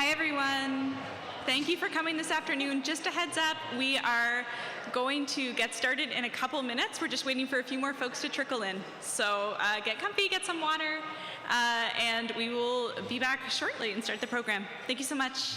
Hi everyone. Thank you for coming this afternoon. Just a heads up, we are going to get started in a couple minutes. We're just waiting for a few more folks to trickle in. So get comfy, get some water, and we will be back shortly and start the program. Thank you so much.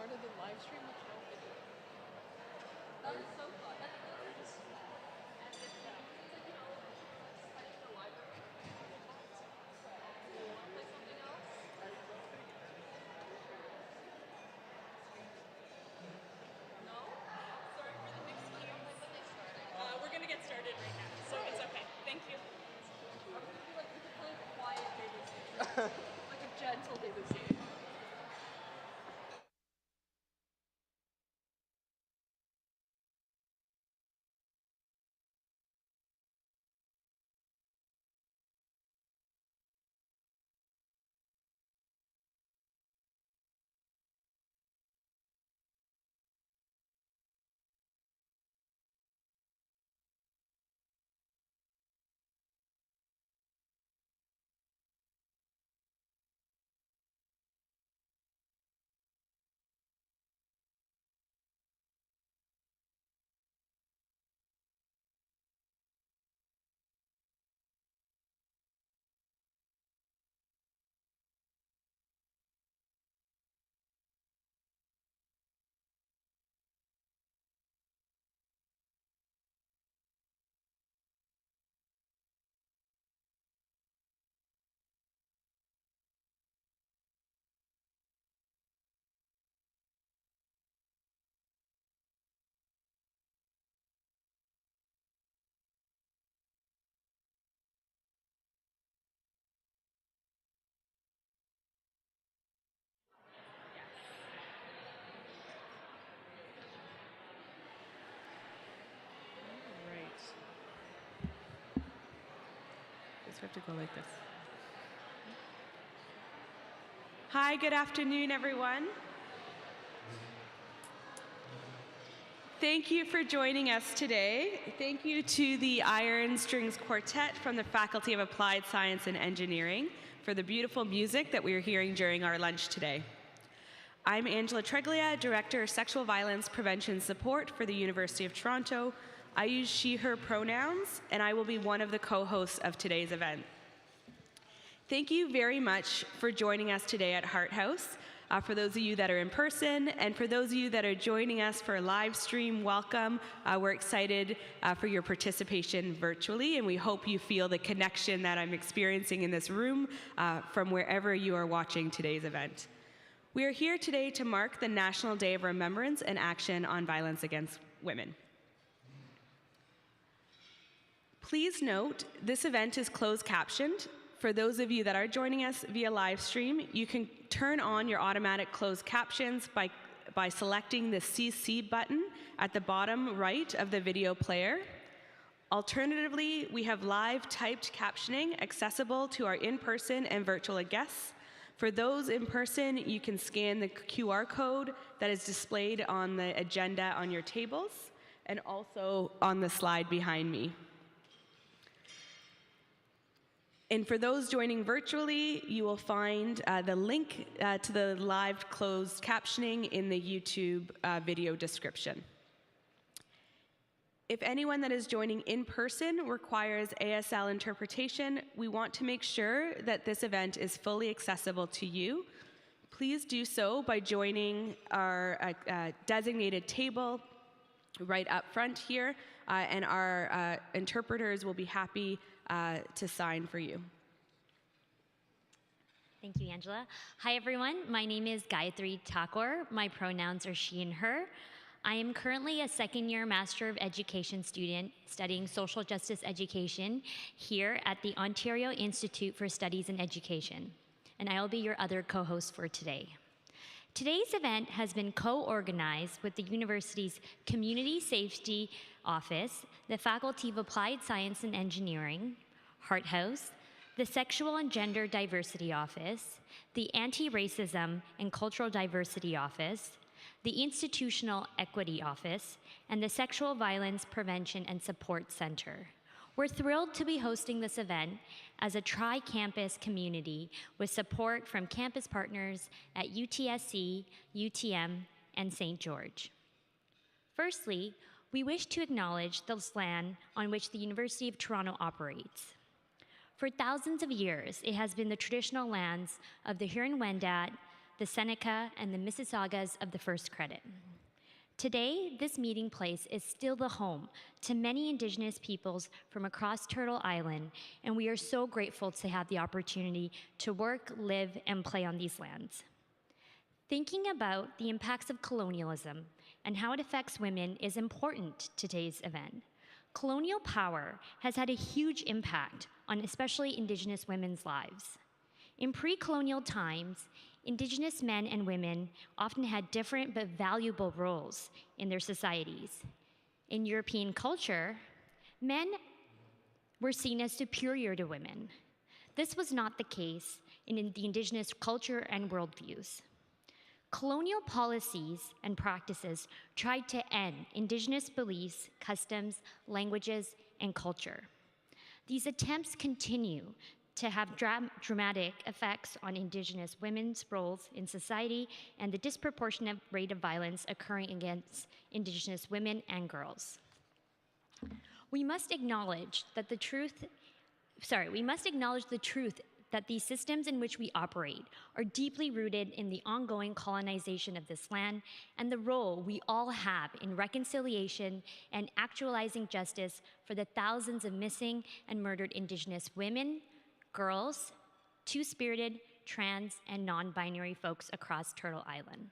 Started the live stream with no video. That was so fun. And it's like, I didn't know library. Do you want to play something else? No? Sorry for the mix. I don't know when they started. We're going to get started right now, so it's okay. Thank you. I'm going to be like, we could play a quiet BBC. Like a gentle BBC. We have to go like this. Hi, good afternoon, everyone. Thank you for joining us today. Thank you to the Iron Strings Quartet from the Faculty of Applied Science and Engineering for the beautiful music that we are hearing during our lunch today. I'm Angela Treglia, Director of Sexual Violence Prevention Support for the University of Toronto. I use she, her pronouns, and I will be one of the co-hosts of today's event. Thank you very much for joining us today at Hart House. For those of you that are in person, and for those of you that are joining us for a live stream, welcome. We're excited for your participation virtually, and we hope you feel the connection that I'm experiencing in this room from wherever you are watching today's event. We are here today to mark the National Day of Remembrance and Action on Violence Against Women. Please note, this event is closed captioned. For those of you that are joining us via live stream, you can turn on your automatic closed captions by selecting the CC button at the bottom right of the video player. Alternatively, we have live typed captioning accessible to our in-person and virtual guests. For those in person, you can scan the QR code that is displayed on the agenda on your tables and also on the slide behind me. And for those joining virtually, you will find the link to the live closed captioning in the YouTube video description. If anyone that is joining in person requires ASL interpretation, we want to make sure that this event is fully accessible to you. Please do so by joining our designated table right up front here, and our interpreters will be happy to sign for you. Thank you, Angela. Hi, everyone. My name is Gayatri Thakur. My pronouns are she and her. I am currently a second-year Master of Education student studying social justice education here at the Ontario Institute for Studies in Education, and I will be your other co-host for today. Today's event has been co-organized with the university's Community Safety Office, the Faculty of Applied Science and Engineering, Hart House, the Sexual and Gender Diversity Office, the Anti-Racism and Cultural Diversity Office, the Institutional Equity Office, and the Sexual Violence Prevention and Support Center. We're thrilled to be hosting this event as a tri-campus community with support from campus partners at UTSC, UTM, and St. George. Firstly, we wish to acknowledge the land on which the University of Toronto operates. For thousands of years, it has been the traditional lands of the Huron-Wendat, the Seneca, and the Mississaugas of the First Credit. Today, this meeting place is still the home to many Indigenous peoples from across Turtle Island, and we are so grateful to have the opportunity to work, live, and play on these lands. Thinking about the impacts of colonialism and how it affects women is important to today's event. Colonial power has had a huge impact on especially Indigenous women's lives. In pre-colonial times, Indigenous men and women often had different but valuable roles in their societies. In European culture, men were seen as superior to women. This was not the case in the Indigenous culture and worldviews. Colonial policies and practices tried to end Indigenous beliefs, customs, languages, and culture. These attempts continue to have dramatic effects on Indigenous women's roles in society and the disproportionate rate of violence occurring against Indigenous women and girls. We must acknowledge the truth that these systems in which we operate are deeply rooted in the ongoing colonization of this land and the role we all have in reconciliation and actualizing justice for the thousands of missing and murdered Indigenous women, girls, two-spirited, trans, and non-binary folks across Turtle Island.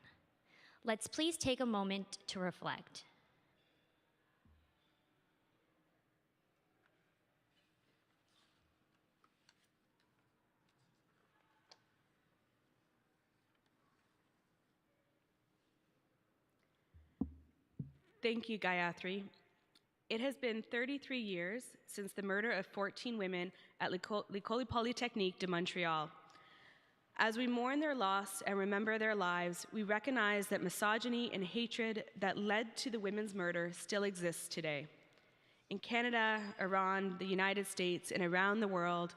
Let's please take a moment to reflect. Thank you, Gayatri. It has been 33 years since the murder of 14 women at École Polytechnique de Montreal. As we mourn their loss and remember their lives, we recognize that misogyny and hatred that led to the women's murder still exists today. In Canada, Iran, the United States, and around the world,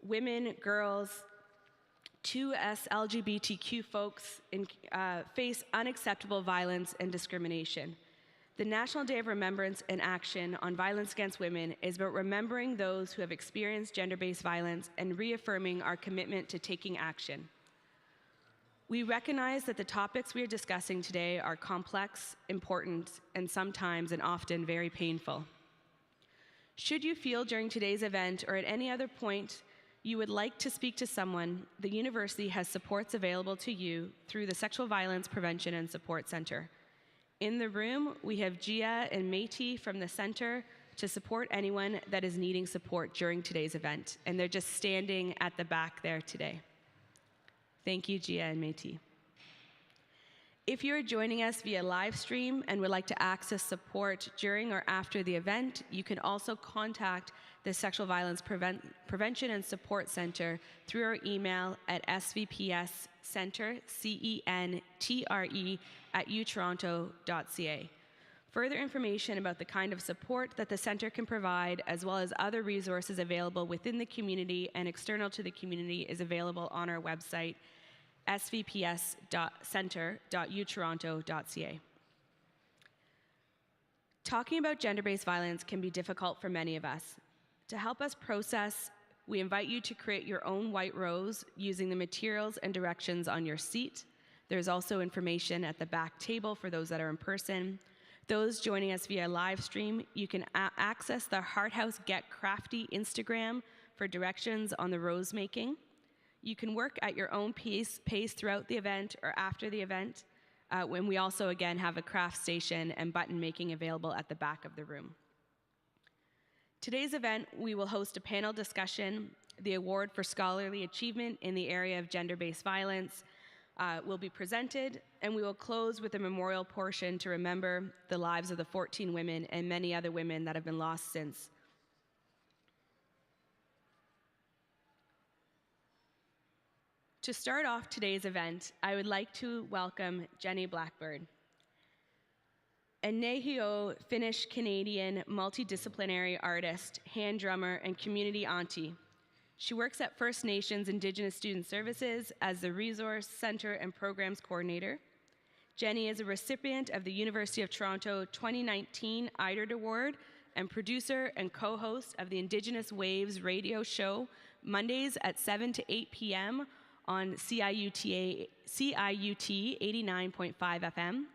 women, girls, 2S LGBTQ folks face unacceptable violence and discrimination. The National Day of Remembrance and Action on Violence Against Women is about remembering those who have experienced gender-based violence and reaffirming our commitment to taking action. We recognize that the topics we are discussing today are complex, important, and sometimes and often very painful. Should you feel during today's event or at any other point you would like to speak to someone, the university has supports available to you through the Sexual Violence Prevention and Support Center. In the room, we have Gia and Métis from the center to support anyone that is needing support during today's event, and they're just standing at the back there today. Thank you, Gia and Métis. If you're joining us via live stream and would like to access support during or after the event, you can also contact the Sexual Violence Prevention and Support Center through our email at svpscenter, centre@utoronto.ca. Further information about the kind of support that the center can provide, as well as other resources available within the community and external to the community, is available on our website, svps.centre.utoronto.ca. Talking about gender-based violence can be difficult for many of us. To help us process, we invite you to create your own white rose using the materials and directions on your seat. There's also information at the back table for those that are in person. Those joining us via live stream, you can access the Heart House Get Crafty Instagram for directions on the rose making. You can work at your own pace throughout the event or after the event, when we also, again, have a craft station and button making available at the back of the room. Today's event, we will host a panel discussion. The award for scholarly achievement in the area of gender-based violence will be presented, and we will close with a memorial portion to remember the lives of the 14 women and many other women that have been lost since. To start off today's event, I would like to welcome Jenny Blackbird, a Nehio Finnish-Canadian multidisciplinary artist, hand drummer, and community auntie. She works at First Nations Indigenous Student Services as the Resource Center and Programs Coordinator. Jenny is a recipient of the University of Toronto 2019 IDERD Award and producer and co-host of the Indigenous Waves radio show, Mondays at 7 to 8 p.m. on CIUT 89.5 FM.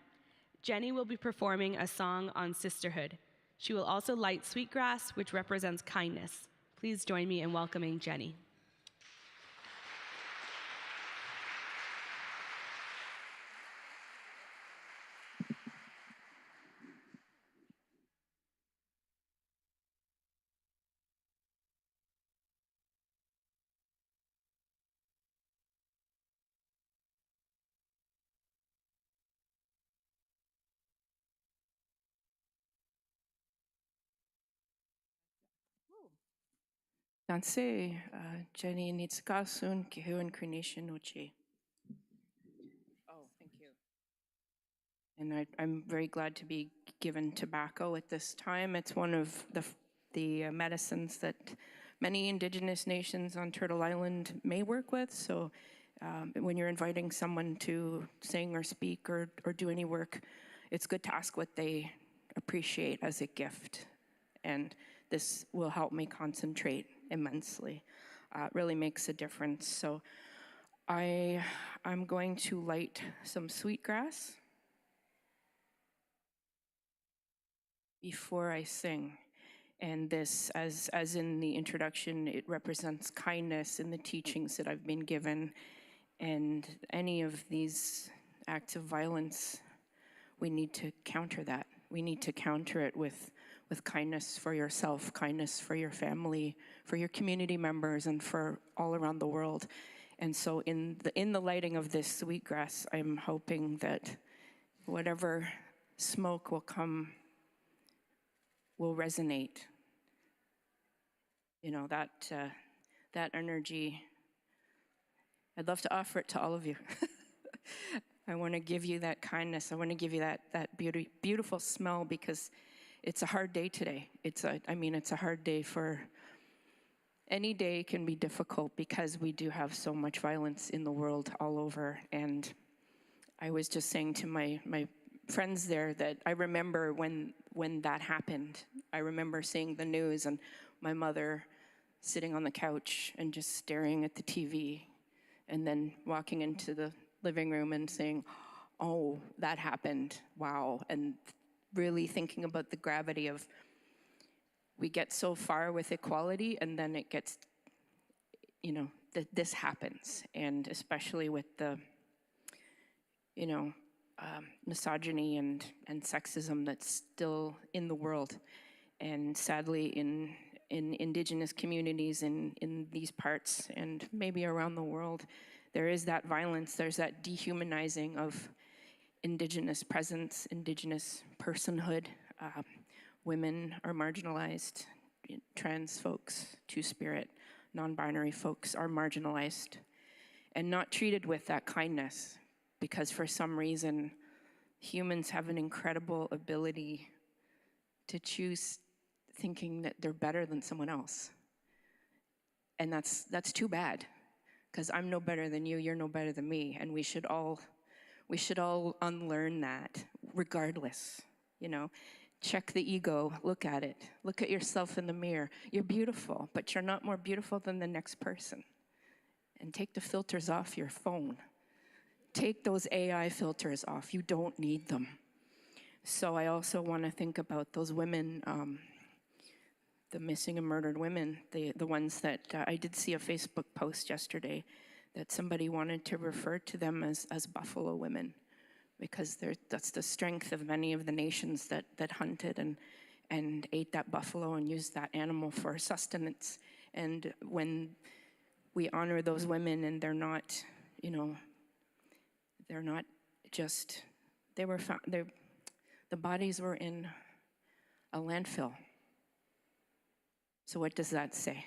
Jenny will be performing a song on sisterhood. She will also light sweetgrass, which represents kindness. Please join me in welcoming Jenny. Danse, Jenny Nitsukasun, Kihun Krenishin Uchi. Oh, thank you. And I'm very glad to be given tobacco at this time. It's one of the medicines that many Indigenous nations on Turtle Island may work with. So when you're inviting someone to sing or speak or do any work, it's good to ask what they appreciate as a gift. And this will help me concentrate immensely. It really makes a difference. So I'm going to light some sweetgrass before I sing. And this, as in the introduction, it represents kindness in the teachings that I've been given. And any of these acts of violence, we need to counter that. We need to counter it with kindness for yourself, kindness for your family, for your community members, and for all around the world. And so in the lighting of this sweetgrass, I'm hoping that whatever smoke will come will resonate. You know, that energy, I'd love to offer it to all of you. I want to give you that kindness. I want to give you that beautiful smell, because it's a hard day today. It's a hard day. For any day can be difficult because we do have so much violence in the world all over. And I was just saying to my friends there that I remember when that happened. I remember seeing the news and my mother sitting on the couch and just staring at the TV, and then walking into the living room and saying, "Oh, that happened, wow." And really thinking about the gravity of, we get so far with equality and then it gets that this happens, and especially with the, misogyny and sexism that's still in the world, and sadly in Indigenous communities in these parts and maybe around the world, there is that violence, there's that dehumanizing of Indigenous presence, Indigenous personhood. Women are marginalized, trans folks, two-spirit, non-binary folks are marginalized and not treated with that kindness, because for some reason, humans have an incredible ability to choose thinking that they're better than someone else. And that's too bad, because I'm no better than you, you're no better than me, and we should all unlearn that regardless, Check the ego, look at it. Look at yourself in the mirror. You're beautiful, but you're not more beautiful than the next person. And take the filters off your phone. Take those AI filters off. You don't need them. So I also want to think about those women, the missing and murdered women, the ones that I did see a Facebook post yesterday that somebody wanted to refer to them as buffalo women, because that's the strength of many of the nations that hunted and ate that buffalo and used that animal for sustenance. And when we honor those women, and they're not just, they were found, the bodies were in a landfill. So what does that say?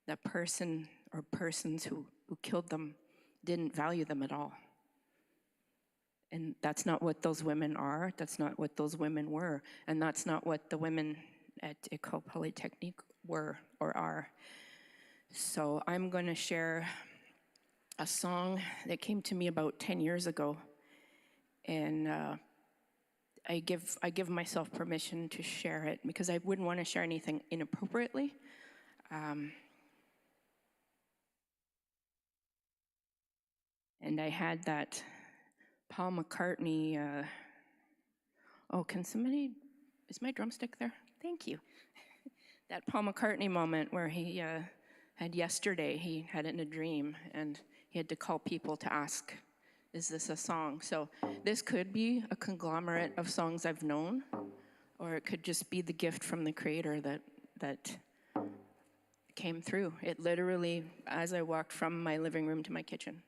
That person or persons who killed them didn't value them at all. And that's not what those women are, that's not what those women were, and that's not what the women at École Polytechnique were or are. So I'm going to share a song that came to me about 10 years ago, and I give myself permission to share it because I wouldn't want to share anything inappropriately. And I had that Paul McCartney, can somebody, is my drumstick there? Thank you. That Paul McCartney moment where he had yesterday, he had it in a dream, and he had to call people to ask, is this a song? So this could be a conglomerate of songs I've known, or it could just be the gift from the Creator that came through. It literally, as I walked from my living room to my kitchen.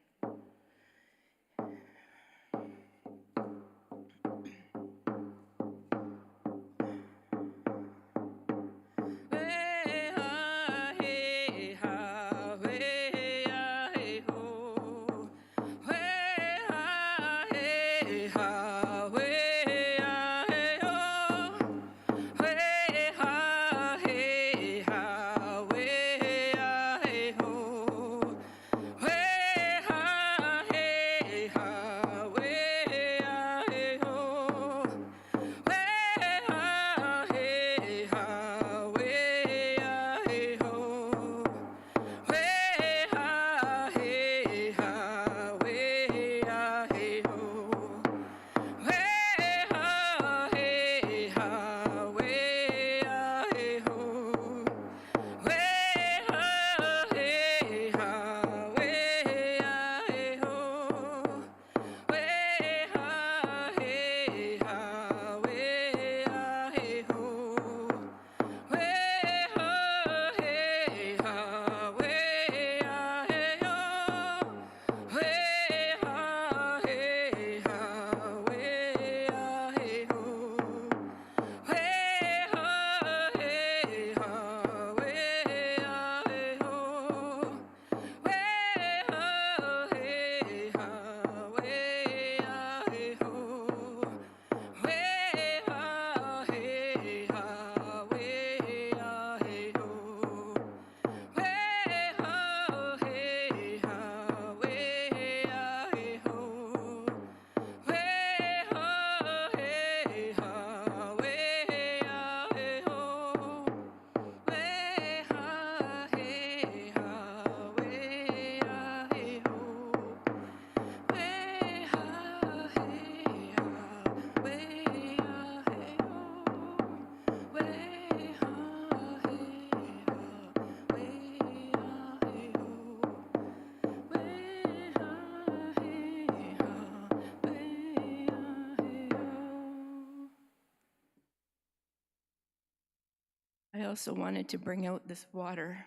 also wanted to bring out this water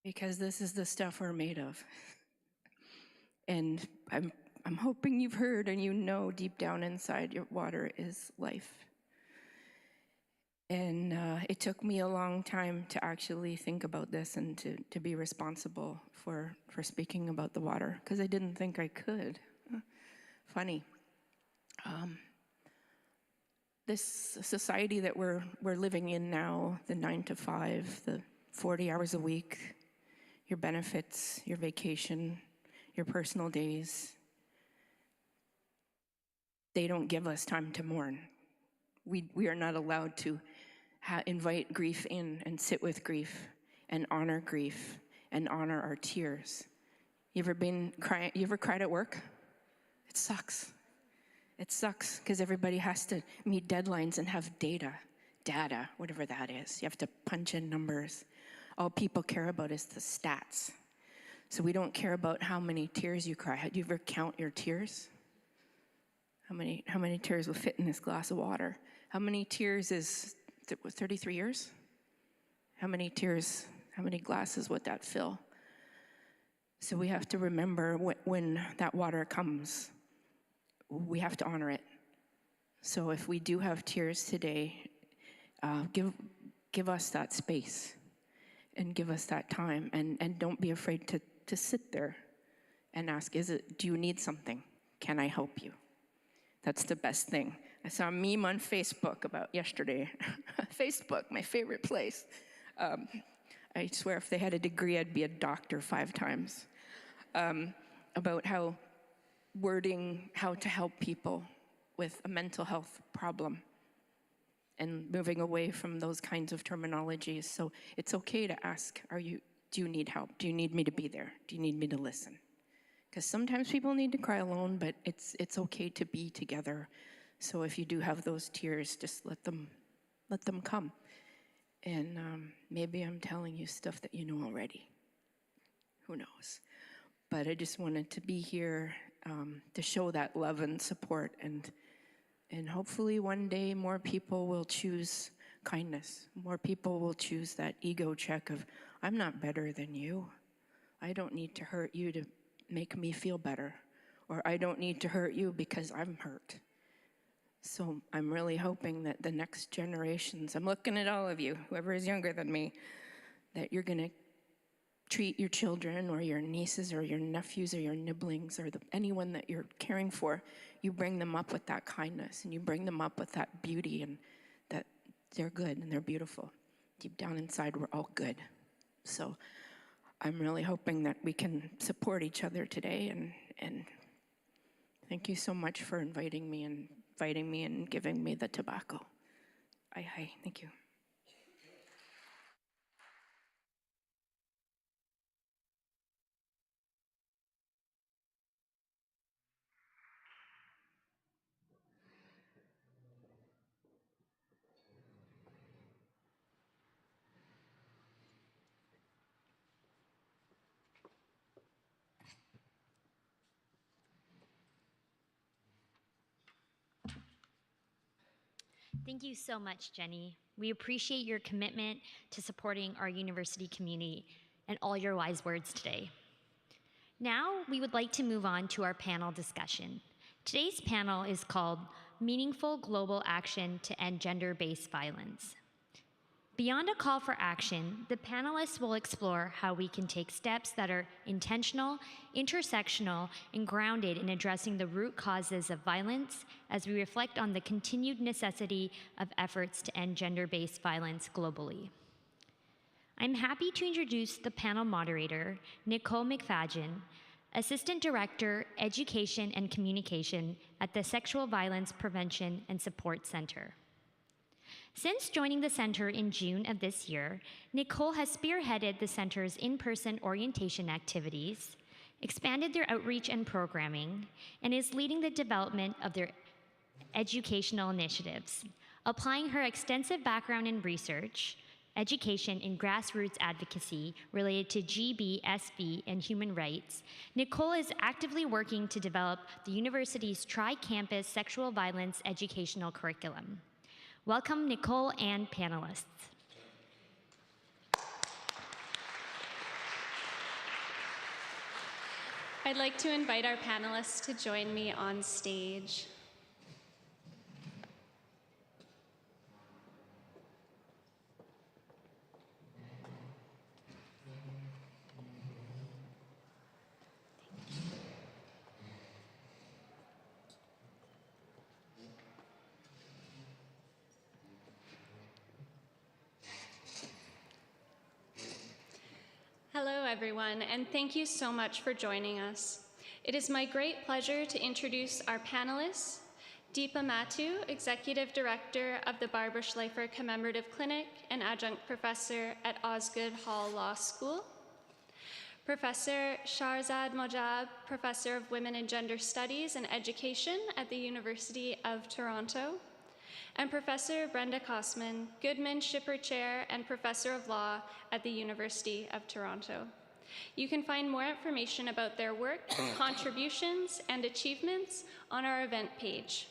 because this is the stuff we're made of. And I'm hoping you've heard and you know deep down inside your water is life. And it took me a long time to actually think about this and to be responsible for speaking about the water, because I didn't think I could. Funny. This society that we're living in now, the 9 to 5, the 40 hours a week, your benefits, your vacation, your personal days, they don't give us time to mourn. We are not allowed to invite grief in and sit with grief and honor grief and honor our tears. You ever cried at work? It sucks. It sucks because everybody has to meet deadlines and have data, whatever that is. You have to punch in numbers. All people care about is the stats. So we don't care about how many tears you cry. Do you ever count your tears? How many tears will fit in this glass of water? How many tears is 33 years? How many tears, how many glasses would that fill? So we have to remember when that water comes, we have to honor it. So if we do have tears today, give us that space and give us that time, and don't be afraid to sit there and ask, do you need something? Can I help you? That's the best thing. I saw a meme on Facebook about yesterday. Facebook, my favorite place. I swear if they had a degree, I'd be a doctor 5 times. About how to help people with a mental health problem and moving away from those kinds of terminologies. So it's okay to ask, do you need help? Do you need me to be there? Do you need me to listen? Because sometimes people need to cry alone, but it's okay to be together. So if you do have those tears, just let them come. And maybe I'm telling you stuff that you know already. Who knows? But I just wanted to be here to show that love and support, and hopefully one day more people will choose kindness. More people will choose that ego check of, I'm not better than you. I don't need to hurt you to make me feel better. Or I don't need to hurt you because I'm hurt. So I'm really hoping that the next generations, I'm looking at all of you, whoever is younger than me, that you're gonna treat your children or your nieces or your nephews or your nibblings or anyone that you're caring for, you bring them up with that kindness and you bring them up with that beauty, and that they're good and they're beautiful. Deep down inside, we're all good. So I'm really hoping that we can support each other today, and thank you so much for inviting me and giving me the tobacco. Aye, thank you. Thank you so much, Jenny. We appreciate your commitment to supporting our university community and all your wise words today. Now, we would like to move on to our panel discussion. Today's panel is called Meaningful Global Action to End Gender-Based Violence. Beyond a call for action, the panelists will explore how we can take steps that are intentional, intersectional, and grounded in addressing the root causes of violence as we reflect on the continued necessity of efforts to end gender-based violence globally. I'm happy to introduce the panel moderator, Nicole McFadgen, Assistant Director, Education and Communication at the Sexual Violence Prevention and Support Center. Since joining the center in June of this year, Nicole has spearheaded the center's in-person orientation activities, expanded their outreach and programming, and is leading the development of their educational initiatives. Applying her extensive background in research, education, and grassroots advocacy related to GBSV and human rights, Nicole is actively working to develop the university's tri-campus sexual violence educational curriculum. Welcome, Nicole and panelists. I'd like to invite our panelists to join me on stage. Hello, everyone, and thank you so much for joining us. It is my great pleasure to introduce our panelists, Deepa Mattu, Executive Director of the Barbara Schleifer Commemorative Clinic and Adjunct Professor at Osgoode Hall Law School, Professor Shahrzad Mojab, Professor of Women and Gender Studies and Education at the University of Toronto, and Professor Brenda Kosman, Goodman Schipper Chair and Professor of Law at the University of Toronto. You can find more information about their work, contributions, and achievements on our event page.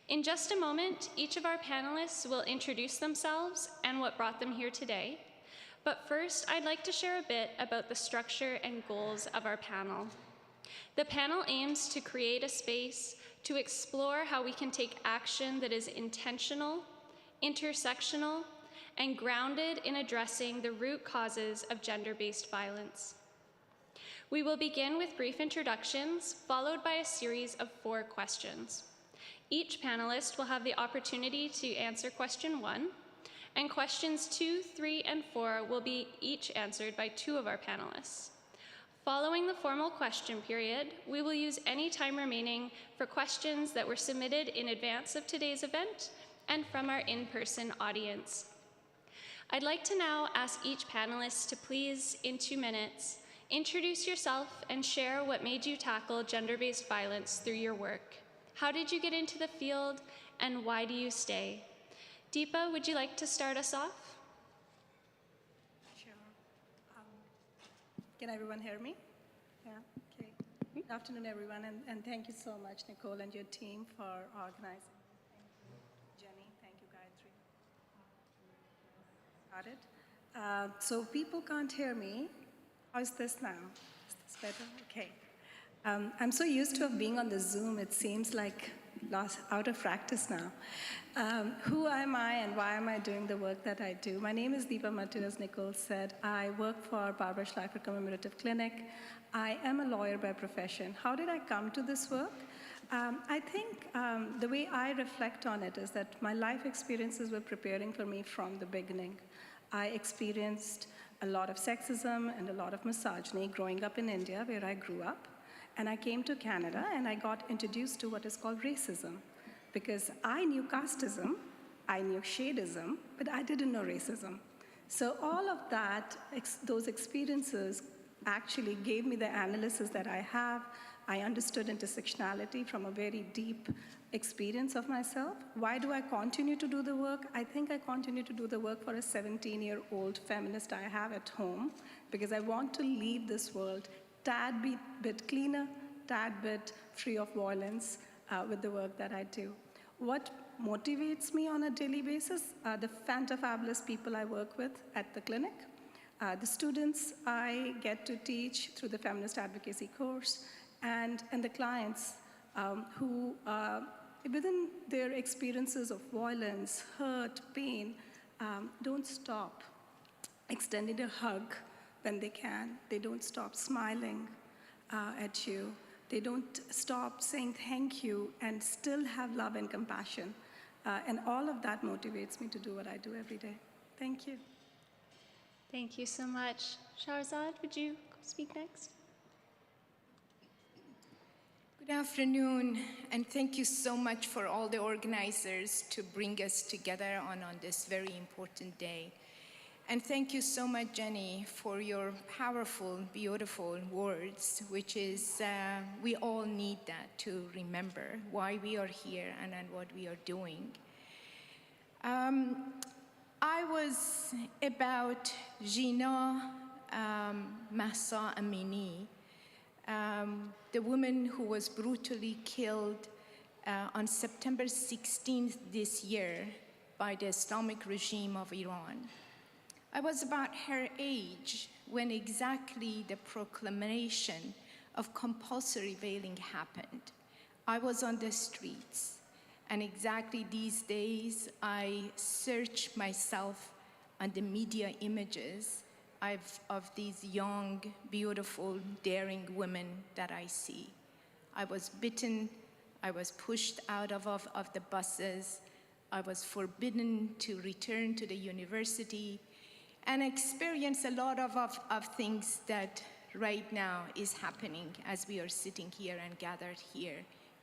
In just a moment, each of our panelists will introduce themselves and what brought them here today. But first, I'd like to share a bit about the structure and goals of our panel. The panel aims to create a space to explore how we can take action that is intentional, intersectional, and grounded in addressing the root causes of gender-based violence. We will begin with brief introductions, followed by a series of 4 questions. Each panelist will have the opportunity to answer question 1, and questions 2, 3, and 4 will be each answered by 2 of our panelists. Following the formal question period, we will use any time remaining for questions that were submitted in advance of today's event and from our in-person audience. I'd like to now ask each panelist to please, in 2 minutes, introduce yourself and share what made you tackle gender-based violence through your work. How did you get into the field, and why do you stay? Deepa, would you like to start us off? Can everyone hear me? Yeah, okay. Good afternoon, everyone, and thank you so much, Nicole, and your team for organizing. Thank you, Jenny. Thank you, Gayatri. Got it. So people can't hear me. How's this now? Is this better? Okay. I'm so used to being on the Zoom, it seems like out of practice now. Who am I and why am I doing the work that I do? My name is Deepa Mattu, as Nicole said. I work for Barbara Schleifer Commemorative Clinic. I am a lawyer by profession. How did I come to this work? I think the way I reflect on it is that my life experiences were preparing for me from the beginning. I experienced a lot of sexism and a lot of misogyny growing up in India, where I grew up. And I came to Canada and I got introduced to what is called racism. Because I knew casteism, I knew shadeism, but I didn't know racism. So all of that, those experiences actually gave me the analysis that I have. I understood intersectionality from a very deep experience of myself. Why do I continue to do the work? I think I continue to do the work for a 17-year-old feminist I have at home, because I want to leave this world tad bit cleaner, tad bit free of violence with the work that I do. What motivates me on a daily basis? The fantabulous people I work with at the clinic, the students I get to teach through the feminist advocacy course, and the clients who, within their experiences of violence, hurt, pain, don't stop extending a hug when they can. They don't stop smiling at you. They don't stop saying thank you and still have love and compassion. And all of that motivates me to do what I do every day. Thank you. Thank you so much. Shahrzad, would you speak next? Good afternoon, and thank you so much for all the organizers to bring us together on this very important day. And thank you so much, Jenny, for your powerful, beautiful words, which is, we all need that to remember why we are here and what we are doing. I was about Gina Mahsa Amini, the woman who was brutally killed on September 16th this year by the Islamic regime of Iran. I was about her age when exactly the proclamation of compulsory veiling happened. I was on the streets, and exactly these days, I search myself on the media images of these young, beautiful, daring women that I see. I was bitten, I was pushed out of the buses, I was forbidden to return to the university, and experience a lot of things that right now is happening as we are sitting here and gathered here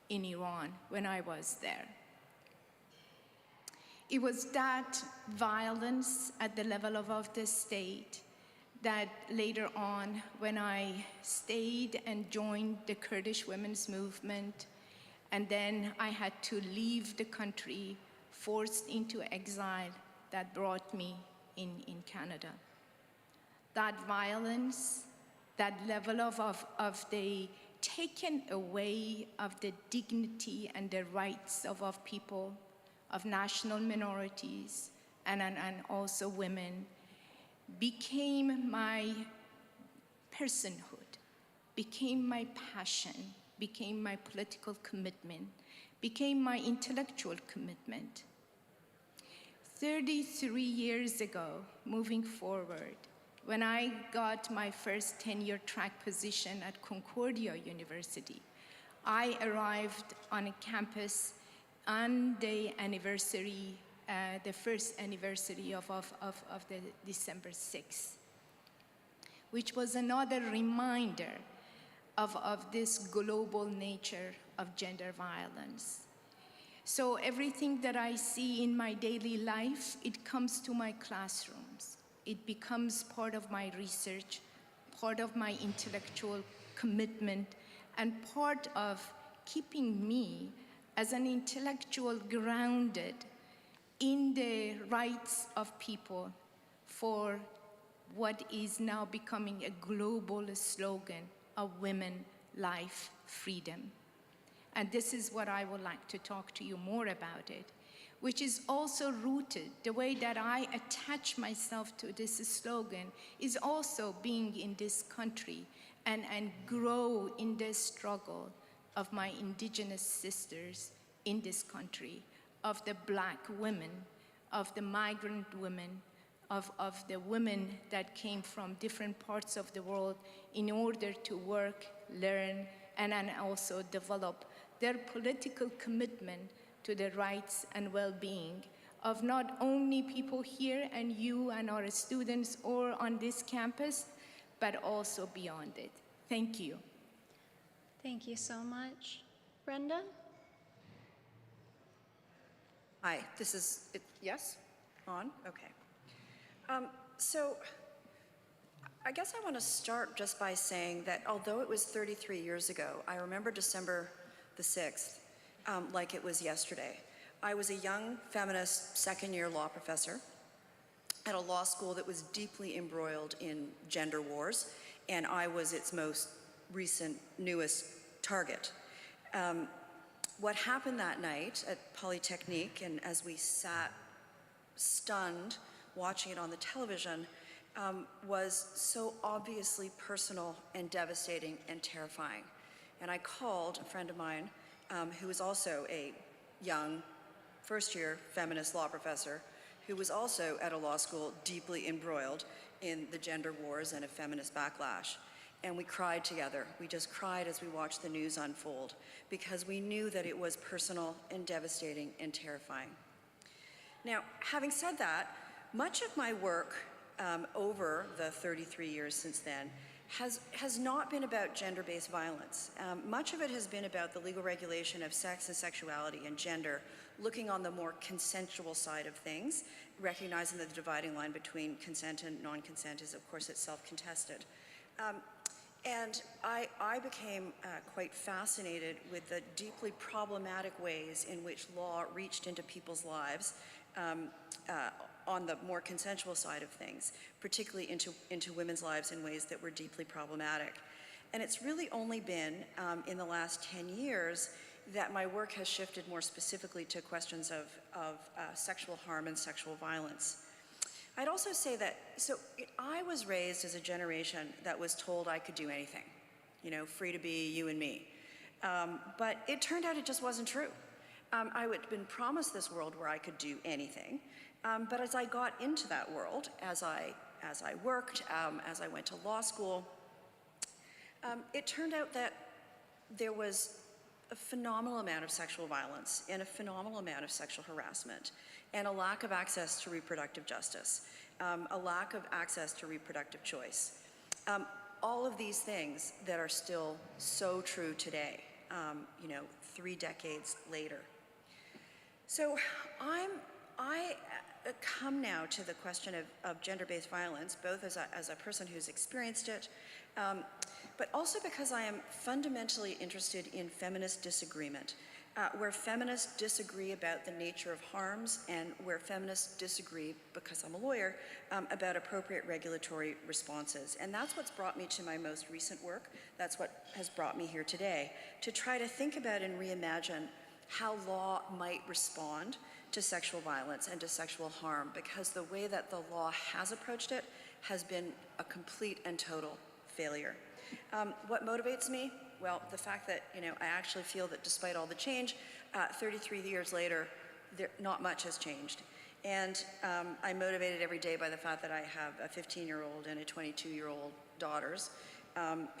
in Iran when I was there. It was that violence at the level of the state that later on, when I stayed and joined the Kurdish women's movement, and then I had to leave the country, forced into exile, that brought me in Canada. That violence, that level of the taken away of the dignity and the rights of people, of national minorities, and also women, became my personhood, became my passion, became my political commitment, became my intellectual commitment. 33 years ago, moving forward, when I got my first tenure-track position at Concordia University, I arrived on a campus on the anniversary, the first anniversary of the December 6th, which was another reminder of this global nature of gender violence. So everything that I see in my daily life, it comes to my classrooms. It becomes part of my research, part of my intellectual commitment, and part of keeping me as an intellectual grounded in the rights of people for what is now becoming a global slogan of women, life, freedom. And this is what I would like to talk to you more about it, which is also rooted, the way that I attach myself to this slogan is also being in this country and grow in the struggle of my indigenous sisters in this country, of the Black women, of the migrant women, of the women that came from different parts of the world in order to work, learn, and also develop their political commitment to the rights and well-being of not only people here and you and our students or on this campus, but also beyond it. Thank you. Thank you so much. Brenda? Hi, this is, yes? On? Okay. So I guess I want to start just by saying that although it was 33 years ago, I remember December the 6th like it was yesterday. I was a young feminist second-year law professor at a law school that was deeply embroiled in gender wars, and I was its most recent, newest target. What happened that night at Polytechnique, and as we sat stunned watching it on the television, was so obviously personal and devastating and terrifying. And I called a friend of mine who was also a young first-year feminist law professor who was also at a law school deeply embroiled in the gender wars and a feminist backlash. And we cried together. We just cried as we watched the news unfold because we knew that it was personal and devastating and terrifying. Now, having said that, much of my work over the 33 years since then has not been about gender-based violence. Much of it has been about the legal regulation of sex and sexuality and gender, looking on the more consensual side of things, recognizing that the dividing line between consent and non-consent is, of course, itself contested. And I became quite fascinated with the deeply problematic ways in which law reached into people's lives on the more consensual side of things, particularly into women's lives in ways that were deeply problematic. And it's really only been in the last 10 years that my work has shifted more specifically to questions of sexual harm and sexual violence. I'd also say that, I was raised as a generation that was told I could do anything, free to be you and me. But it turned out it just wasn't true. I had been promised this world where I could do anything, but as I got into that world, as I worked, as I went to law school, it turned out that there was a phenomenal amount of sexual violence and a phenomenal amount of sexual harassment and a lack of access to reproductive justice, a lack of access to reproductive choice. All of these things that are still so true today, 3 decades later. So I come now to the question of gender-based violence, both as a person who's experienced it, but also because I am fundamentally interested in feminist disagreement, where feminists disagree about the nature of harms and where feminists disagree, because I'm a lawyer, about appropriate regulatory responses. And that's what's brought me to my most recent work. That's what has brought me here today, to try to think about and reimagine how law might respond to sexual violence and to sexual harm, because the way that the law has approached it has been a complete and total failure. What motivates me? Well, the fact that I actually feel that despite all the change, 33 years later, not much has changed. And I'm motivated every day by the fact that I have a 15-year-old and a 22-year-old daughters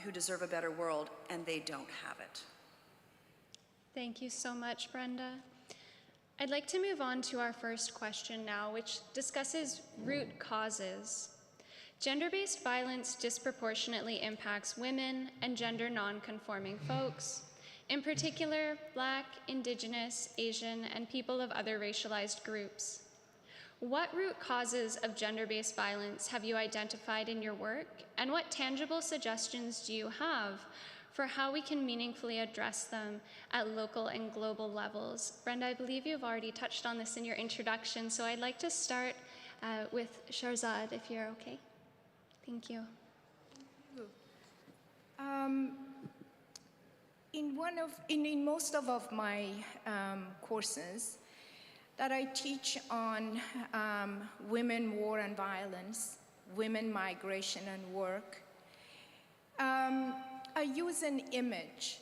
who deserve a better world, and they don't have it. Thank you so much, Brenda. I'd like to move on to our first question now, which discusses root causes. Gender-based violence disproportionately impacts women and gender non-conforming folks, in particular Black, Indigenous, Asian, and people of other racialized groups. What root causes of gender-based violence have you identified in your work, and what tangible suggestions do you have for how we can meaningfully address them at local and global levels? Brenda, I believe you've already touched on this in your introduction, so I'd like to start with Sharzad, if you're okay. Thank you. In most of my courses that I teach on women, war and violence, women, migration and work, I use an image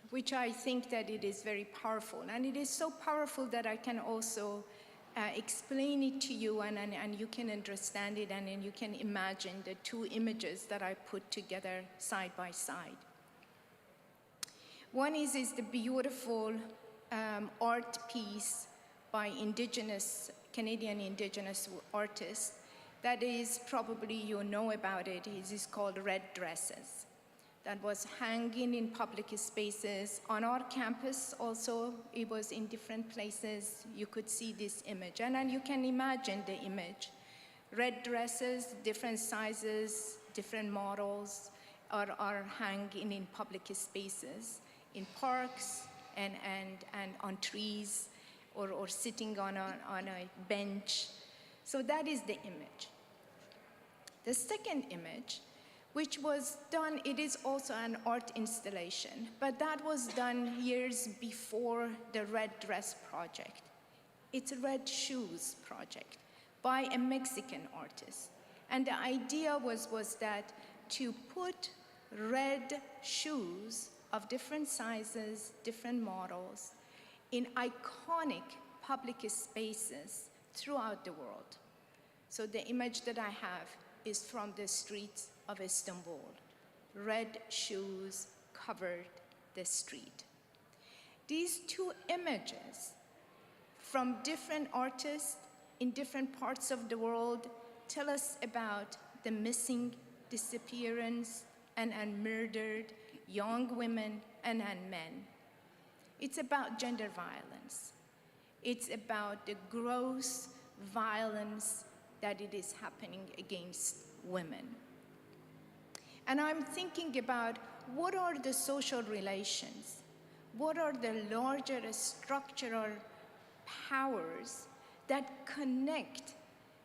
which I think that it is very powerful, and it is so powerful that I can also explain it to you, and you can understand it, and then you can imagine the two images that I put together side by side. One is the beautiful art piece by Canadian Indigenous artist that is probably you know about it. It is called Red Dresses. That was hanging in public spaces. On our campus also, it was in different places. You could see this image, and then you can imagine the image. Red dresses, different sizes, different models are hanging in public spaces, in parks and on trees, or sitting on a bench. So that is the image. The second image, which was done, it is also an art installation, but that was done years before the Red Dress Project. It's a Red Shoes Project by a Mexican artist. And the idea was that to put red shoes of different sizes, different models, in iconic public spaces throughout the world. So the image that I have is from the streets of Istanbul. Red shoes covered the street. These two images from different artists in different parts of the world tell us about the missing, disappearance, and murdered young women and men. It's about gender violence. It's about the gross violence that it is happening against women. And I'm thinking about what are the social relations, what are the larger structural powers that connect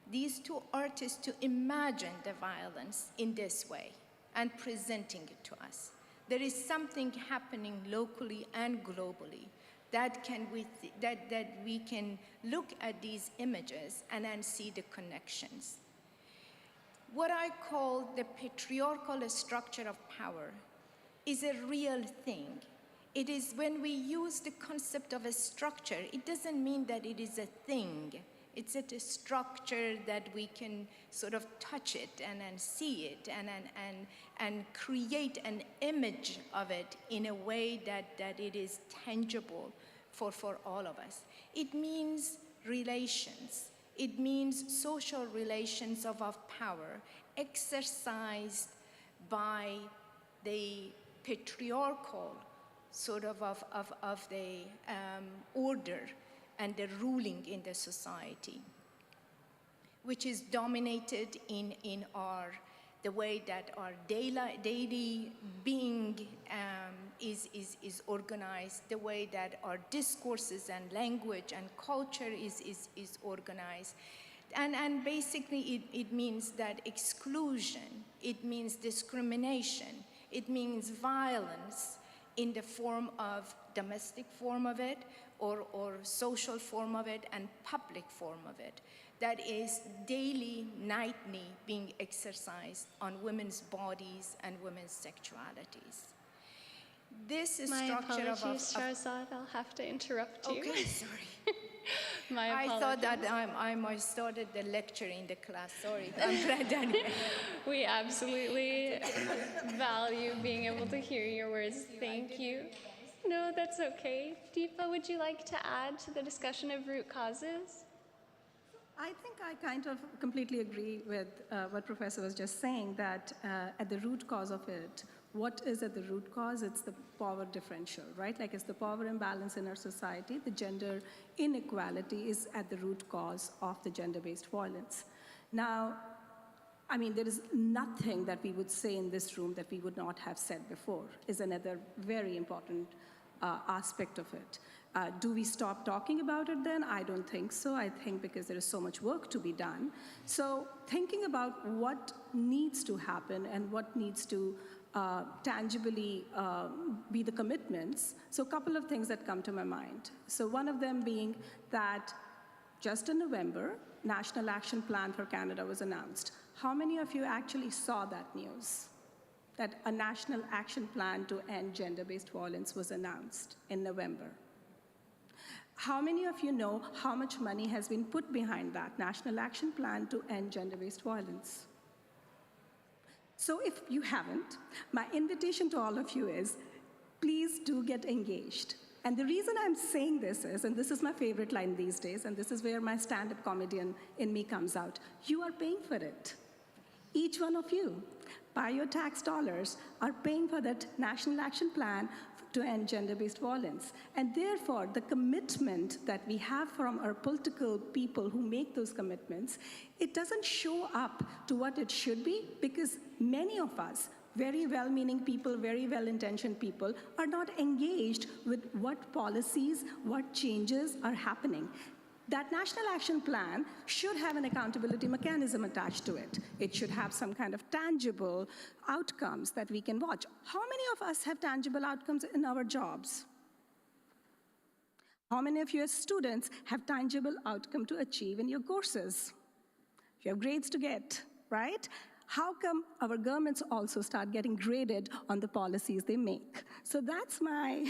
these two artists to imagine the violence in this way and presenting it to us. There is something happening locally and globally, that we can look at these images and then see the connections. What I call the patriarchal structure of power is a real thing. It is when we use the concept of a structure, it doesn't mean that it is a thing. It's a structure that we can sort of touch it and then see it and create an image of it in a way that it is tangible for all of us. It means relations. It means social relations of power exercised by the patriarchal sort of the order and the ruling in the society, which is dominated in the way that our daily being is organized, the way that our discourses and language and culture is organized. And basically it means that exclusion, it means discrimination, it means violence in the form of domestic form of it, or social form of it, and public form of it, that is daily, nightly being exercised on women's bodies and women's sexualities. This is My structure apologies, Shahrzad, I'll have to interrupt you. Okay, sorry. My apologies. I thought that I started the lecture in the class. Sorry, I'm glad that We absolutely value being able to hear your words. Thank you. No, that's okay. Deepa, would you like to add to the discussion of root causes? I think I kind of completely agree with what Professor was just saying, that at the root cause of it, what is at the root cause? It's the power differential, right? Like, it's the power imbalance in our society. The gender inequality is at the root cause of the gender-based violence. Now, I mean, there is nothing that we would say in this room that we would not have said before, is another very important aspect of it. Do we stop talking about it then? I don't think so. I think because there is so much work to be done. So thinking about what needs to happen and what needs to tangibly be the commitments. So a couple of things that come to my mind. So one of them being that just in November, National Action Plan for Canada was announced. How many of you actually saw that news? That a National Action Plan to end gender-based violence was announced in November. How many of you know how much money has been put behind that National Action Plan to end gender-based violence? So if you haven't, my invitation to all of you is, please do get engaged. And the reason I'm saying this is, and this is my favorite line these days, and this is where my stand-up comedian in me comes out, you are paying for it. Each one of you, by your tax dollars, are paying for that National Action Plan to end gender-based violence. And therefore, the commitment that we have from our political people who make those commitments, it doesn't show up to what it should be, because many of us, very well-meaning people, very well-intentioned people, are not engaged with what policies, what changes are happening. That National Action Plan should have an accountability mechanism attached to it. It should have some kind of tangible outcomes that we can watch. How many of us have tangible outcomes in our jobs? How many of you as students have tangible outcome to achieve in your courses? You have grades to get, right? How come our governments also start getting graded on the policies they make? So that's my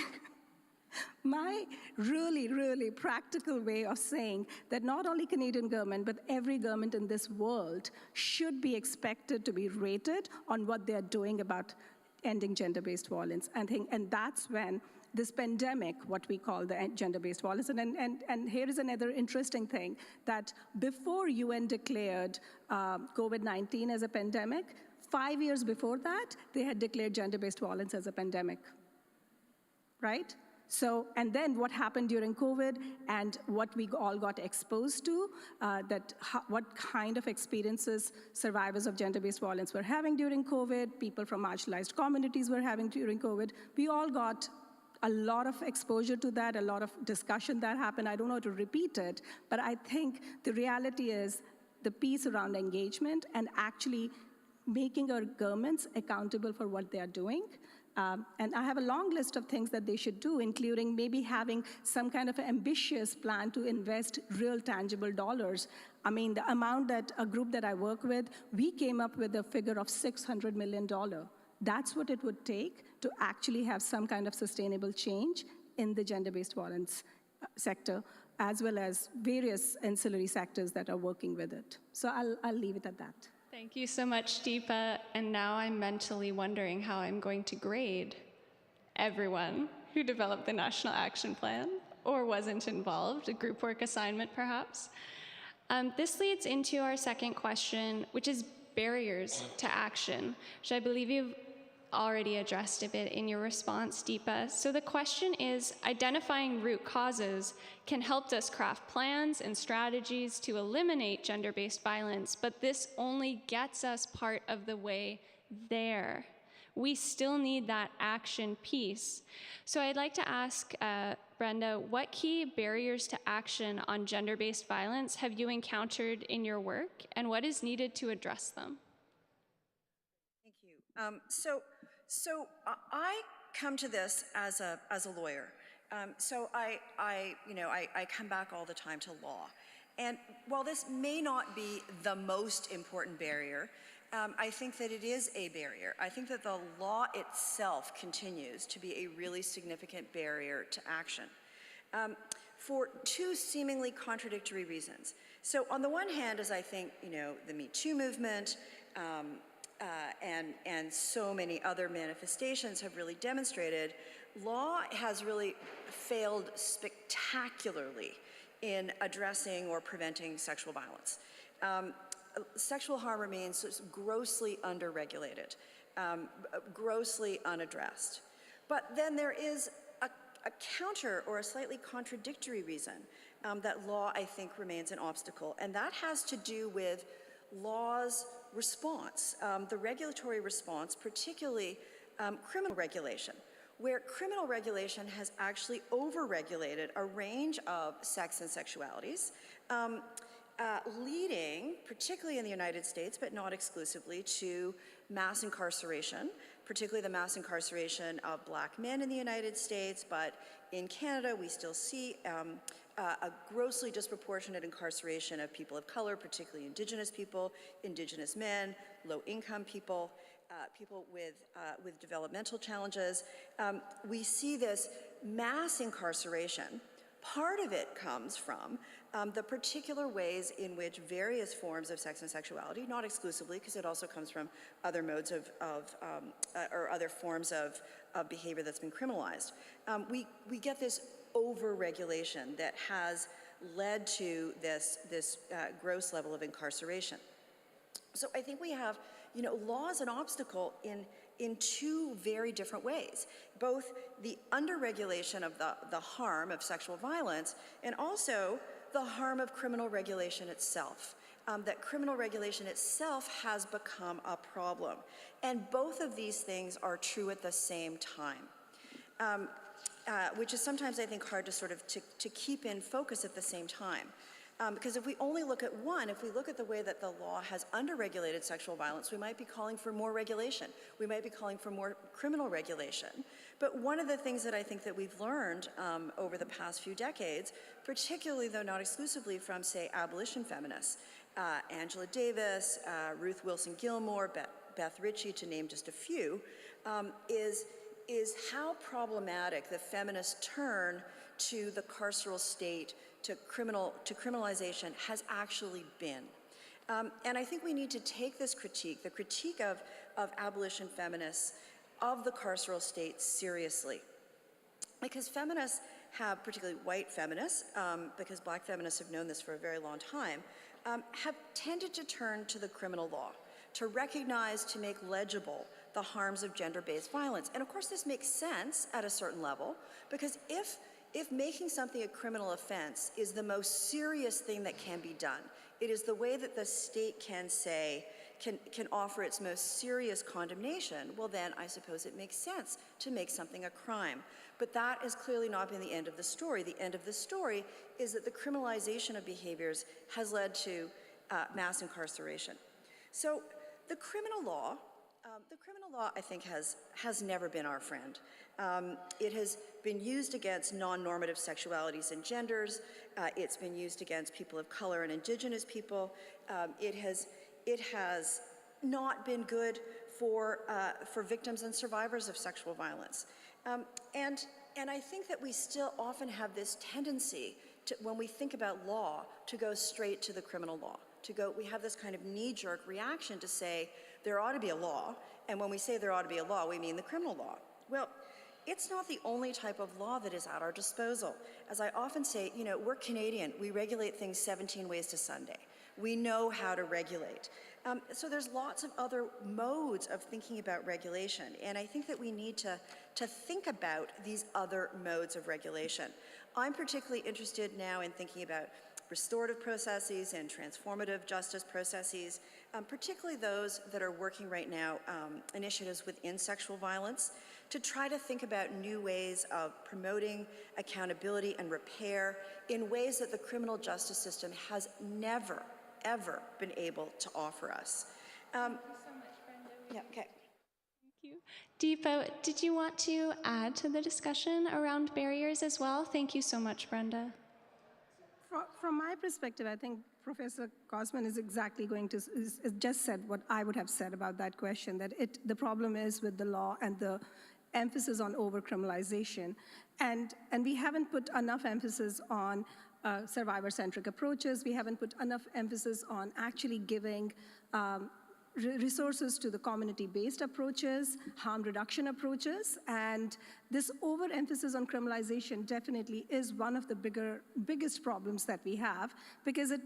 really, really practical way of saying that not only Canadian government, but every government in this world should be expected to be rated on what they're doing about ending gender-based violence. And that's when this pandemic, what we call the gender-based violence, and here is another interesting thing, that before UN declared COVID-19 as a pandemic, 5 years before that, they had declared gender-based violence as a pandemic, right? So, and then what happened during COVID and what we all got exposed to, what kind of experiences survivors of gender-based violence were having during COVID, people from marginalized communities were having during COVID, we all got a lot of exposure to that, a lot of discussion that happened. I don't know how to repeat it, but I think the reality is the piece around engagement and actually making our governments accountable for what they are doing. And I have a long list of things that they should do, including maybe having some kind of an ambitious plan to invest real tangible dollars. I mean, the amount that a group that I work with, we came up with a figure of $600 million. That's what it would take to actually have some kind of sustainable change in the gender-based violence sector, as well as various ancillary sectors that are working with it. So I'll leave it at that. Thank you so much, Deepa. And now I'm mentally wondering how I'm going to grade everyone who developed the National Action Plan or wasn't involved, a group work assignment perhaps. This leads into our second question, which is barriers to action, which I believe you've already addressed a bit in your response, Deepa. So the question is, identifying root causes can help us craft plans and strategies to eliminate gender-based violence, but this only gets us part of the way there. We still need that action piece. So I'd like to ask Brenda, what key barriers to action on gender-based violence have you encountered in your work, and what is needed to address them? Thank you. So I come to this as a lawyer. So I come back all the time to law. And while this may not be the most important barrier, I think that it is a barrier. I think that the law itself continues to be a really significant barrier to action for two seemingly contradictory reasons. So on the one hand, as I think, the Me Too movement, and so many other manifestations have really demonstrated, law has really failed spectacularly in addressing or preventing sexual violence. Sexual harm remains grossly underregulated, grossly unaddressed. But then there is a counter or a slightly contradictory reason that law, I think, remains an obstacle, and that has to do with law's response, the regulatory response, particularly criminal regulation, where criminal regulation has actually overregulated a range of sex and sexualities, leading, particularly in the United States, but not exclusively, to mass incarceration, particularly the mass incarceration of Black men in the United States, but in Canada we still see a grossly disproportionate incarceration of people of color, particularly Indigenous people, Indigenous men, low-income people, people with developmental challenges. We see this mass incarceration. Part of it comes from the particular ways in which various forms of sex and sexuality, not exclusively, because it also comes from other modes or other forms of behavior that's been criminalized. We get this over-regulation that has led to this gross level of incarceration. So I think we have, law as an obstacle in two very different ways, both the under-regulation of the harm of sexual violence and also the harm of criminal regulation itself. That criminal regulation itself has become a problem. And both of these things are true at the same time, which is sometimes, I think, hard to sort of to keep in focus at the same time. Because if we only look at one, if we look at the way that the law has underregulated sexual violence, we might be calling for more regulation. We might be calling for more criminal regulation. But one of the things that I think that we've learned over the past few decades, particularly though not exclusively from, say, abolition feminists, Angela Davis, Ruth Wilson Gilmore, Beth Ritchie, to name just a few, is how problematic the feminist turn to the carceral state, to criminalization, has actually been. And I think we need to take this critique, the critique of abolition feminists, of the carceral state seriously. Because feminists have, particularly white feminists, because Black feminists have known this for a very long time, have tended to turn to the criminal law, to recognize, to make legible the harms of gender-based violence. And of course this makes sense at a certain level, because if making something a criminal offense is the most serious thing that can be done, it is the way that the state can say, can offer its most serious condemnation, well then I suppose it makes sense to make something a crime. But that has clearly not been the end of the story. The end of the story is that the criminalization of behaviors has led to mass incarceration. So the criminal law The criminal law, I think, has never been our friend. It has been used against non-normative sexualities and genders. It's been used against people of color and indigenous people. It has not been good for victims and survivors of sexual violence. And I think that we still often have this tendency to, when we think about law, to go straight to the criminal law. We have this kind of knee-jerk reaction to say, there ought to be a law, and when we say there ought to be a law, we mean the criminal law. Well, it's not the only type of law that is at our disposal. As I often say, you know, we're Canadian. We regulate things 17 ways to Sunday. We know how to regulate. So there's lots of other modes of thinking about regulation, and I think that we need to think about these other modes of regulation. I'm particularly interested now in thinking about restorative processes and transformative justice processes, particularly those that are working right now, initiatives within sexual violence, to try to think about new ways of promoting accountability and repair in ways that the criminal justice system has never, ever been able to offer us. Thank you so much, Brenda. Yeah, okay. Thank you. Deepa, did you want to add to the discussion around barriers as well? Thank you so much, Brenda. From my perspective, I think Professor Cosman is exactly going to just said what I would have said about that question, that the problem is with the law and the emphasis on over-criminalization. And we haven't put enough emphasis on survivor-centric approaches. We haven't put enough emphasis on actually giving resources to the community-based approaches, harm reduction approaches, and this overemphasis on criminalization definitely is one of the biggest problems that we have, because it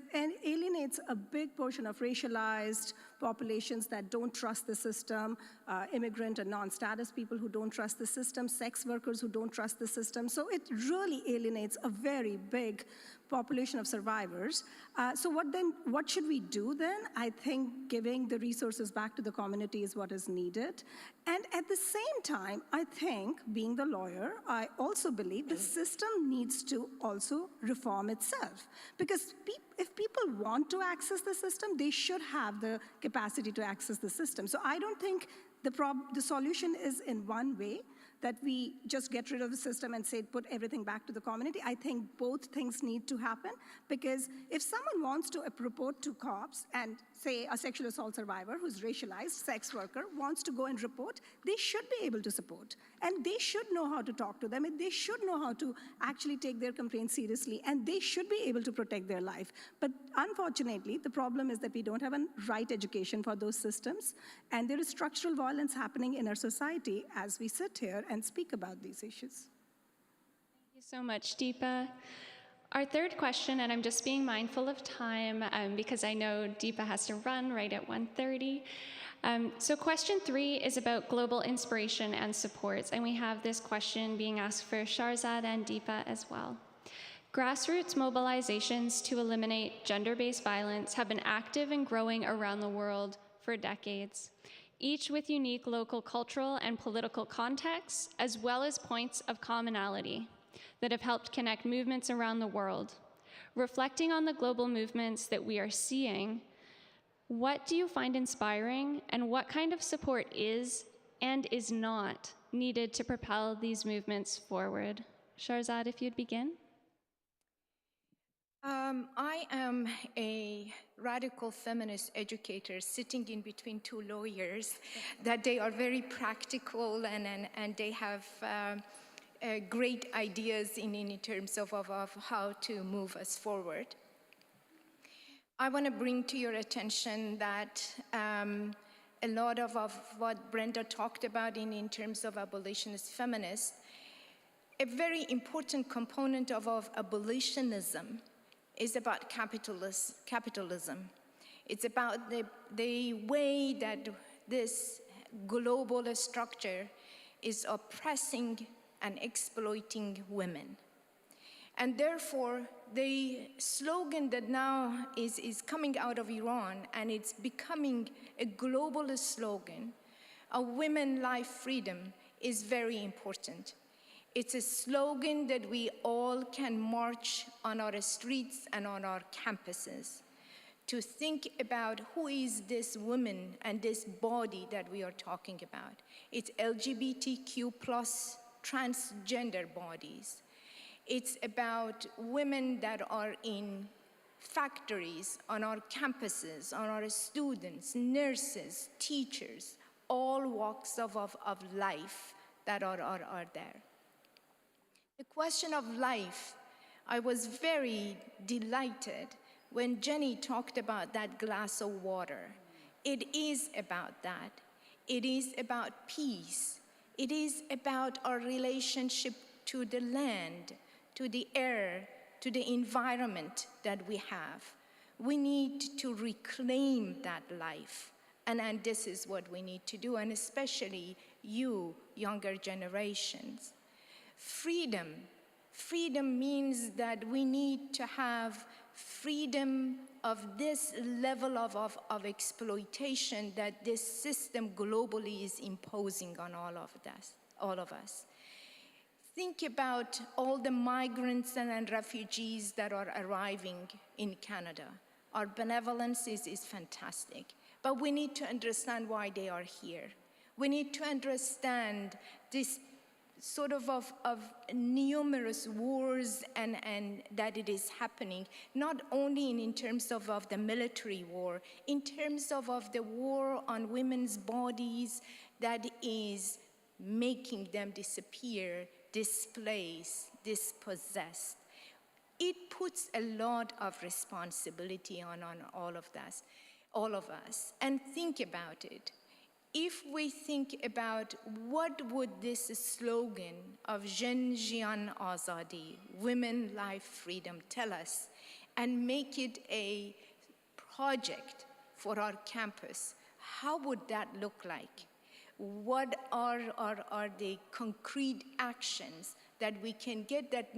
alienates a big portion of racialized populations that don't trust the system, immigrant and non-status people who don't trust the system, sex workers who don't trust the system. So it really alienates a very big population of survivors. So what should we do then? I think giving the resources back to the community is what is needed. And at the same time, I think, being the lawyer, I also believe the system needs to also reform itself. Because if people want to access the system, they should have the capacity to access the system. So I don't think the solution is in one way, that we just get rid of the system and say, put everything back to the community. I think both things need to happen, because if someone wants to report to cops, and say a sexual assault survivor who's racialized, sex worker, wants to go and report, they should be able to support. And they should know how to talk to them, and they should know how to actually take their complaints seriously, and they should be able to protect their life. But unfortunately, the problem is that we don't have a right education for those systems, and there is structural violence happening in our society as we sit here and speak about these issues. Thank you so much, Deepa. Our third question, and I'm just being mindful of time because I know Deepa has to run right at 1:30. So question 3 is about global inspiration and supports, and we have this question being asked for Shahrzad and Deepa as well. Grassroots mobilizations to eliminate gender-based violence have been active and growing around the world for decades, each with unique local cultural and political contexts, as well as points of commonality that have helped connect movements around the world. Reflecting on the global movements that we are seeing, what do you find inspiring, and what kind of support is and is not needed to propel these movements forward? Shahrzad, if you'd begin. I am a radical feminist educator sitting in between two lawyers, that they are very practical and they have great ideas in terms of how to move us forward. I want to bring to your attention that a lot of what Brenda talked about in terms of abolitionist feminists, a very important component of abolitionism is about capitalism. It's about the way that this global structure is oppressing and exploiting women. And therefore, the slogan that now is coming out of Iran, and it's becoming a global slogan, a women, life, freedom, is very important. It's a slogan that we all can march on our streets and on our campuses to think about who is this woman and this body that we are talking about. It's LGBTQ plus transgender bodies. It's about women that are in factories, on our campuses, on our students, nurses, teachers, all walks of life that are there. The question of life, I was very delighted when Jenny talked about that glass of water. It is about that. It is about peace. It is about our relationship to the land, to the air, to the environment that we have. We need to reclaim that life. And this is what we need to do, and especially you, younger generations. Freedom. Freedom means that we need to have freedom of this level of exploitation that this system globally is imposing on all of us. Think about all the migrants and refugees that are arriving in Canada. Our benevolence is fantastic, but we need to understand why they are here. We need to understand this sort of numerous wars and that it is happening, not only in terms of the military war, in terms of the war on women's bodies that is making them disappear, displaced, dispossessed. It puts a lot of responsibility on all of us. And think about it. If we think about what would this slogan of Jen Jian Azadi, women, life, freedom, tell us, and make it a project for our campus, how would that look like? What are the concrete actions that we can get that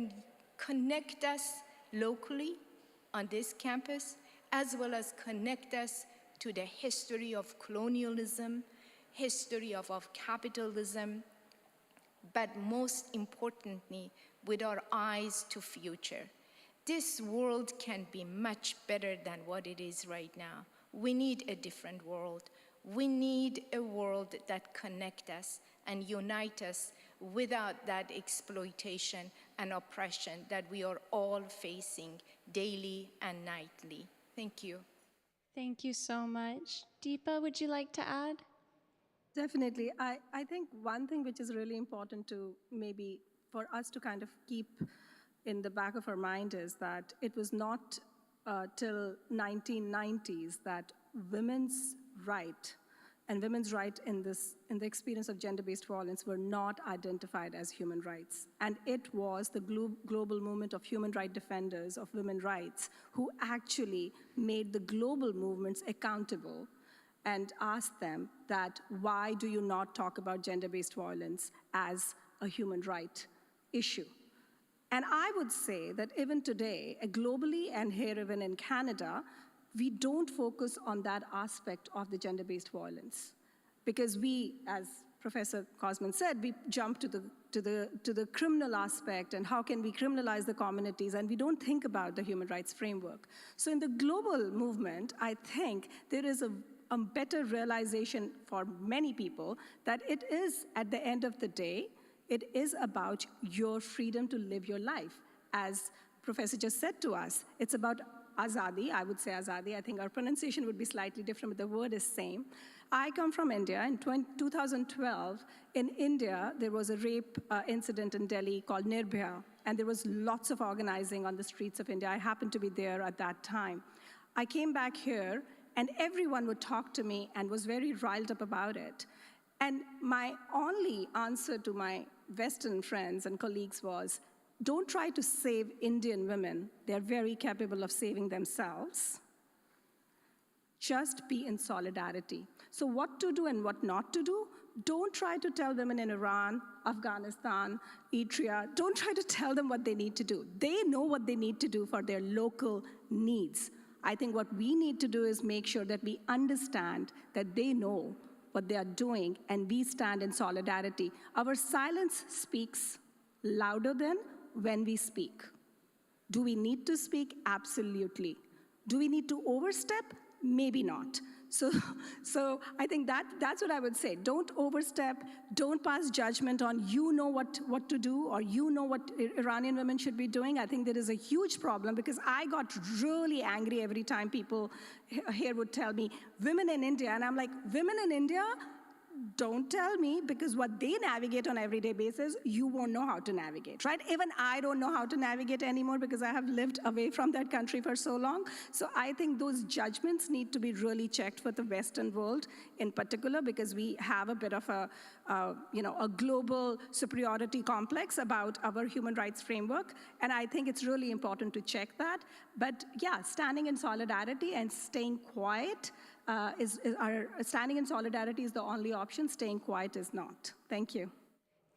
connect us locally on this campus, as well as connect us to the history of colonialism, history of capitalism, but most importantly, with our eyes to future. This world can be much better than what it is right now. We need a different world. We need a world that connects us and unites us without that exploitation and oppression that we are all facing daily and nightly. Thank you. Thank you so much. Deepa, would you like to add? Definitely. I think one thing which is really important to maybe for us to kind of keep in the back of our mind is that it was not till 1990s that women's right and women's right in the experience of gender-based violence were not identified as human rights. And it was the global movement of human rights defenders of women's rights who actually made the global movements accountable and asked them that, why do you not talk about gender-based violence as a human right issue? And I would say that even today, globally and here even in Canada, we don't focus on that aspect of the gender-based violence. Because we, as Professor Cosman said, we jump to the criminal aspect and how can we criminalize the communities, and we don't think about the human rights framework. So in the global movement, I think there is a better realization for many people that it is, at the end of the day, it is about your freedom to live your life. As Professor just said to us, it's about Azadi. I would say Azadi. I think our pronunciation would be slightly different, but the word is same. I come from India. In 2012, in India, there was a rape incident in Delhi called NDRAVAW, and there was lots of organizing on the streets of India. I happened to be there at that time. I came back here, and everyone would talk to me and was very riled up about it. And my only answer to my Western friends and colleagues was, don't try to save Indian women. They're very capable of saving themselves. Just be in solidarity. So what to do and what not to do, don't try to tell women in Iran, Afghanistan, Eritrea, don't try to tell them what they need to do. They know what they need to do for their local needs. I think what we need to do is make sure that we understand that they know what they are doing and we stand in solidarity. Our silence speaks louder than when we speak. Do we need to speak? Absolutely. Do we need to overstep? Maybe not. So I think that's what I would say. Don't overstep. Don't pass judgment on you know what to do or you know what Iranian women should be doing. I think there is a huge problem because I got really angry every time people here would tell me, women in India. And I'm like, women in India? Don't tell me, because what they navigate on an everyday basis, you won't know how to navigate, right? Even I don't know how to navigate anymore because I have lived away from that country for so long. So I think those judgments need to be really checked for the Western world in particular, because we have a bit of a global superiority complex about our human rights framework. And I think it's really important to check that. But yeah, standing in solidarity and staying quiet standing in solidarity is the only option. Staying quiet is not. Thank you.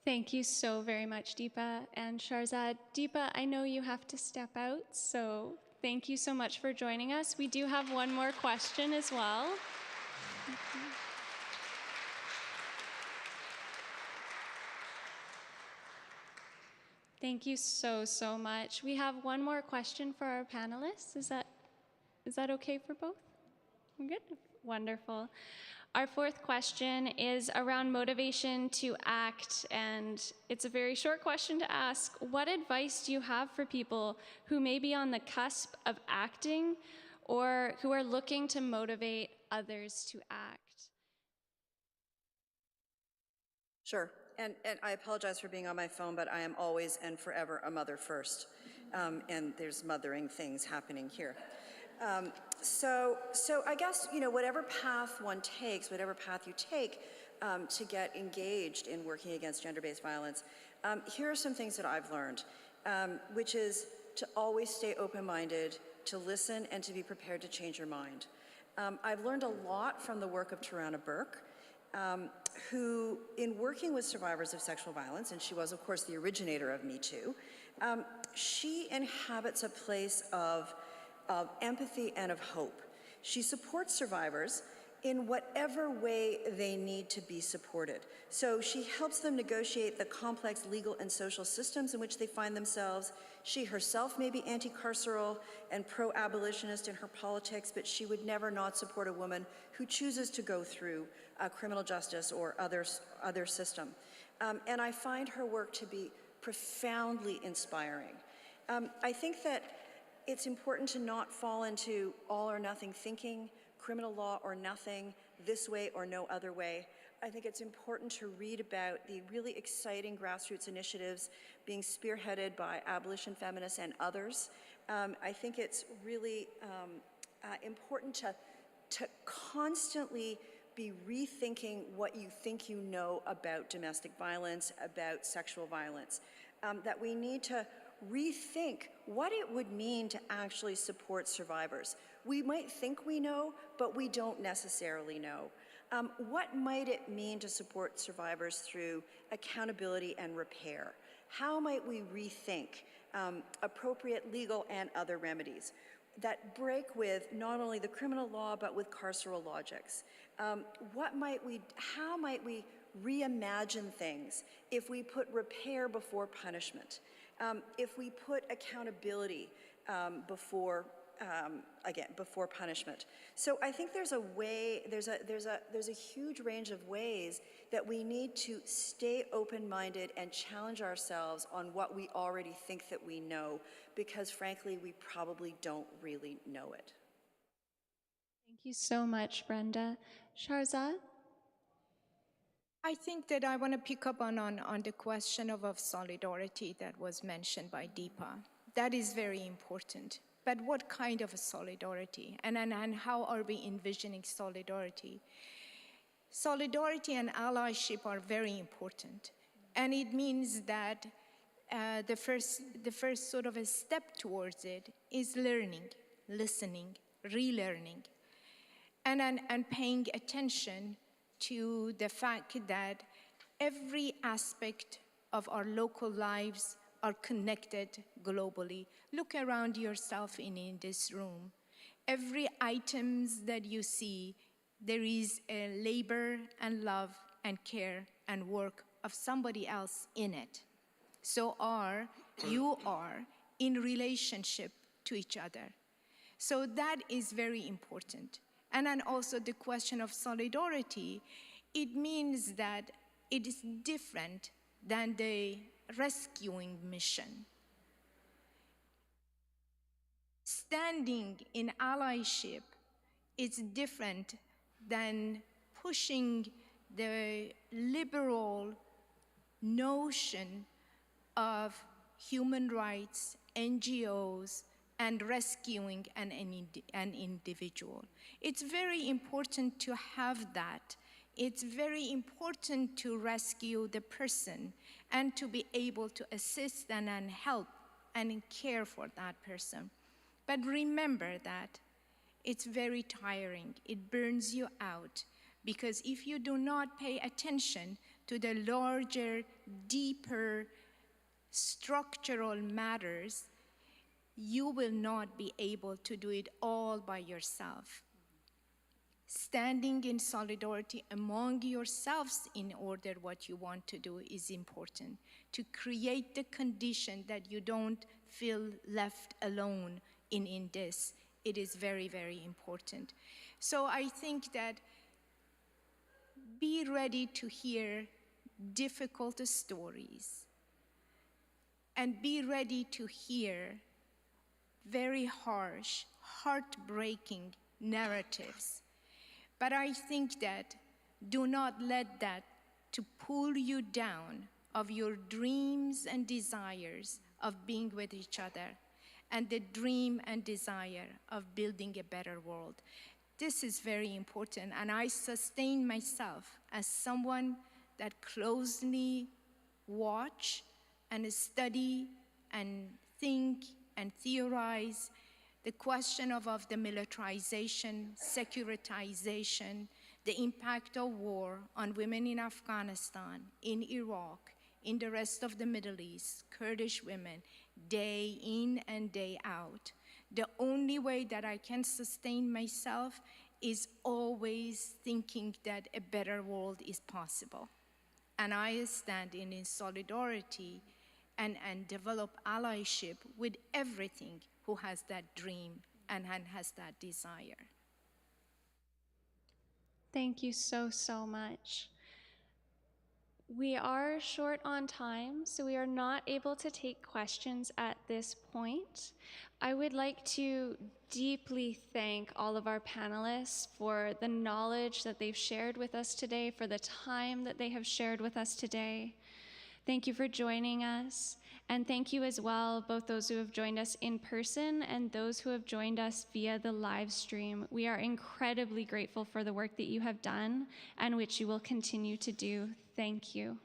Thank you so very much, Deepa and Shahrzad. Deepa, I know you have to step out, so thank you so much for joining us. We do have one more question as well. Thank you so, so much. We have one more question for our panelists. Is that okay for both? Good. Wonderful. Our fourth question is around motivation to act, and it's a very short question to ask. What advice do you have for people who may be on the cusp of acting or who are looking to motivate others to act? Sure. And I apologize for being on my phone, but I am always and forever a mother first. And there's mothering things happening here. So I guess, whatever path one takes, whatever path you take to get engaged in working against gender-based violence, here are some things that I've learned, which is to always stay open-minded, to listen, and to be prepared to change your mind. I've learned a lot from the work of Tarana Burke, who, in working with survivors of sexual violence, and she was, of course, the originator of Me Too, she inhabits a place of empathy and of hope. She supports survivors in whatever way they need to be supported. So she helps them negotiate the complex legal and social systems in which they find themselves. She herself may be anti-carceral and pro-abolitionist in her politics, but she would never not support a woman who chooses to go through criminal justice or other system. And I find her work to be profoundly inspiring. I think that it's important to not fall into all or nothing thinking, criminal law or nothing, this way or no other way. I think it's important to read about the really exciting grassroots initiatives being spearheaded by abolition feminists and others. I think it's really important to constantly be rethinking what you think you know about domestic violence, about sexual violence, that we need to rethink what it would mean to actually support survivors. We might think we know, but we don't necessarily know. What might it mean to support survivors through accountability and repair? How might we rethink appropriate legal and other remedies that break with not only the criminal law, but with carceral logics? How might we reimagine things if we put repair before punishment? If we put accountability before punishment. So I think there's a huge range of ways that we need to stay open-minded and challenge ourselves on what we already think that we know, because frankly, we probably don't really know it. Thank you so much, Brenda. Shahrzad? I think that I want to pick up on the question of solidarity that was mentioned by Deepa. That is very important. But what kind of a solidarity? And how are we envisioning solidarity? Solidarity and allyship are very important. And it means that the first sort of a step towards it is learning, listening, relearning, and paying attention to the fact that every aspect of our local lives are connected globally. Look around yourself in this room. Every items that you see, there is a labor and love and care and work of somebody else in it. So you are in relationship to each other. So that is very important. And then also the question of solidarity, it means that it is different than the rescuing mission. Standing in allyship is different than pushing the liberal notion of human rights, NGOs, and rescuing an individual. It's very important to have that. It's very important to rescue the person and to be able to assist and help and care for that person. But remember that it's very tiring. It burns you out, because if you do not pay attention to the larger, deeper structural matters, you will not be able to do it all by yourself. Standing in solidarity among yourselves in order what you want to do is important, to create the condition that you don't feel left alone in this. It is very, very important. So I think that be ready to hear difficult stories and be ready to hear very harsh, heartbreaking narratives. But I think that do not let that to pull you down of your dreams and desires of being with each other and the dream and desire of building a better world. This is very important, and I sustain myself as someone that closely watch and study and think and theorize the question of the militarization, securitization, the impact of war on women in Afghanistan, in Iraq, in the rest of the Middle East, Kurdish women, day in and day out. The only way that I can sustain myself is always thinking that a better world is possible. And I stand in solidarity and develop allyship with everything who has that dream and has that desire. Thank you so, so much. We are short on time, so we are not able to take questions at this point. I would like to deeply thank all of our panelists for the knowledge that they've shared with us today, for the time that they have shared with us today. Thank you for joining us, and thank you as well, both those who have joined us in person and those who have joined us via the live stream. We are incredibly grateful for the work that you have done and which you will continue to do. Thank you.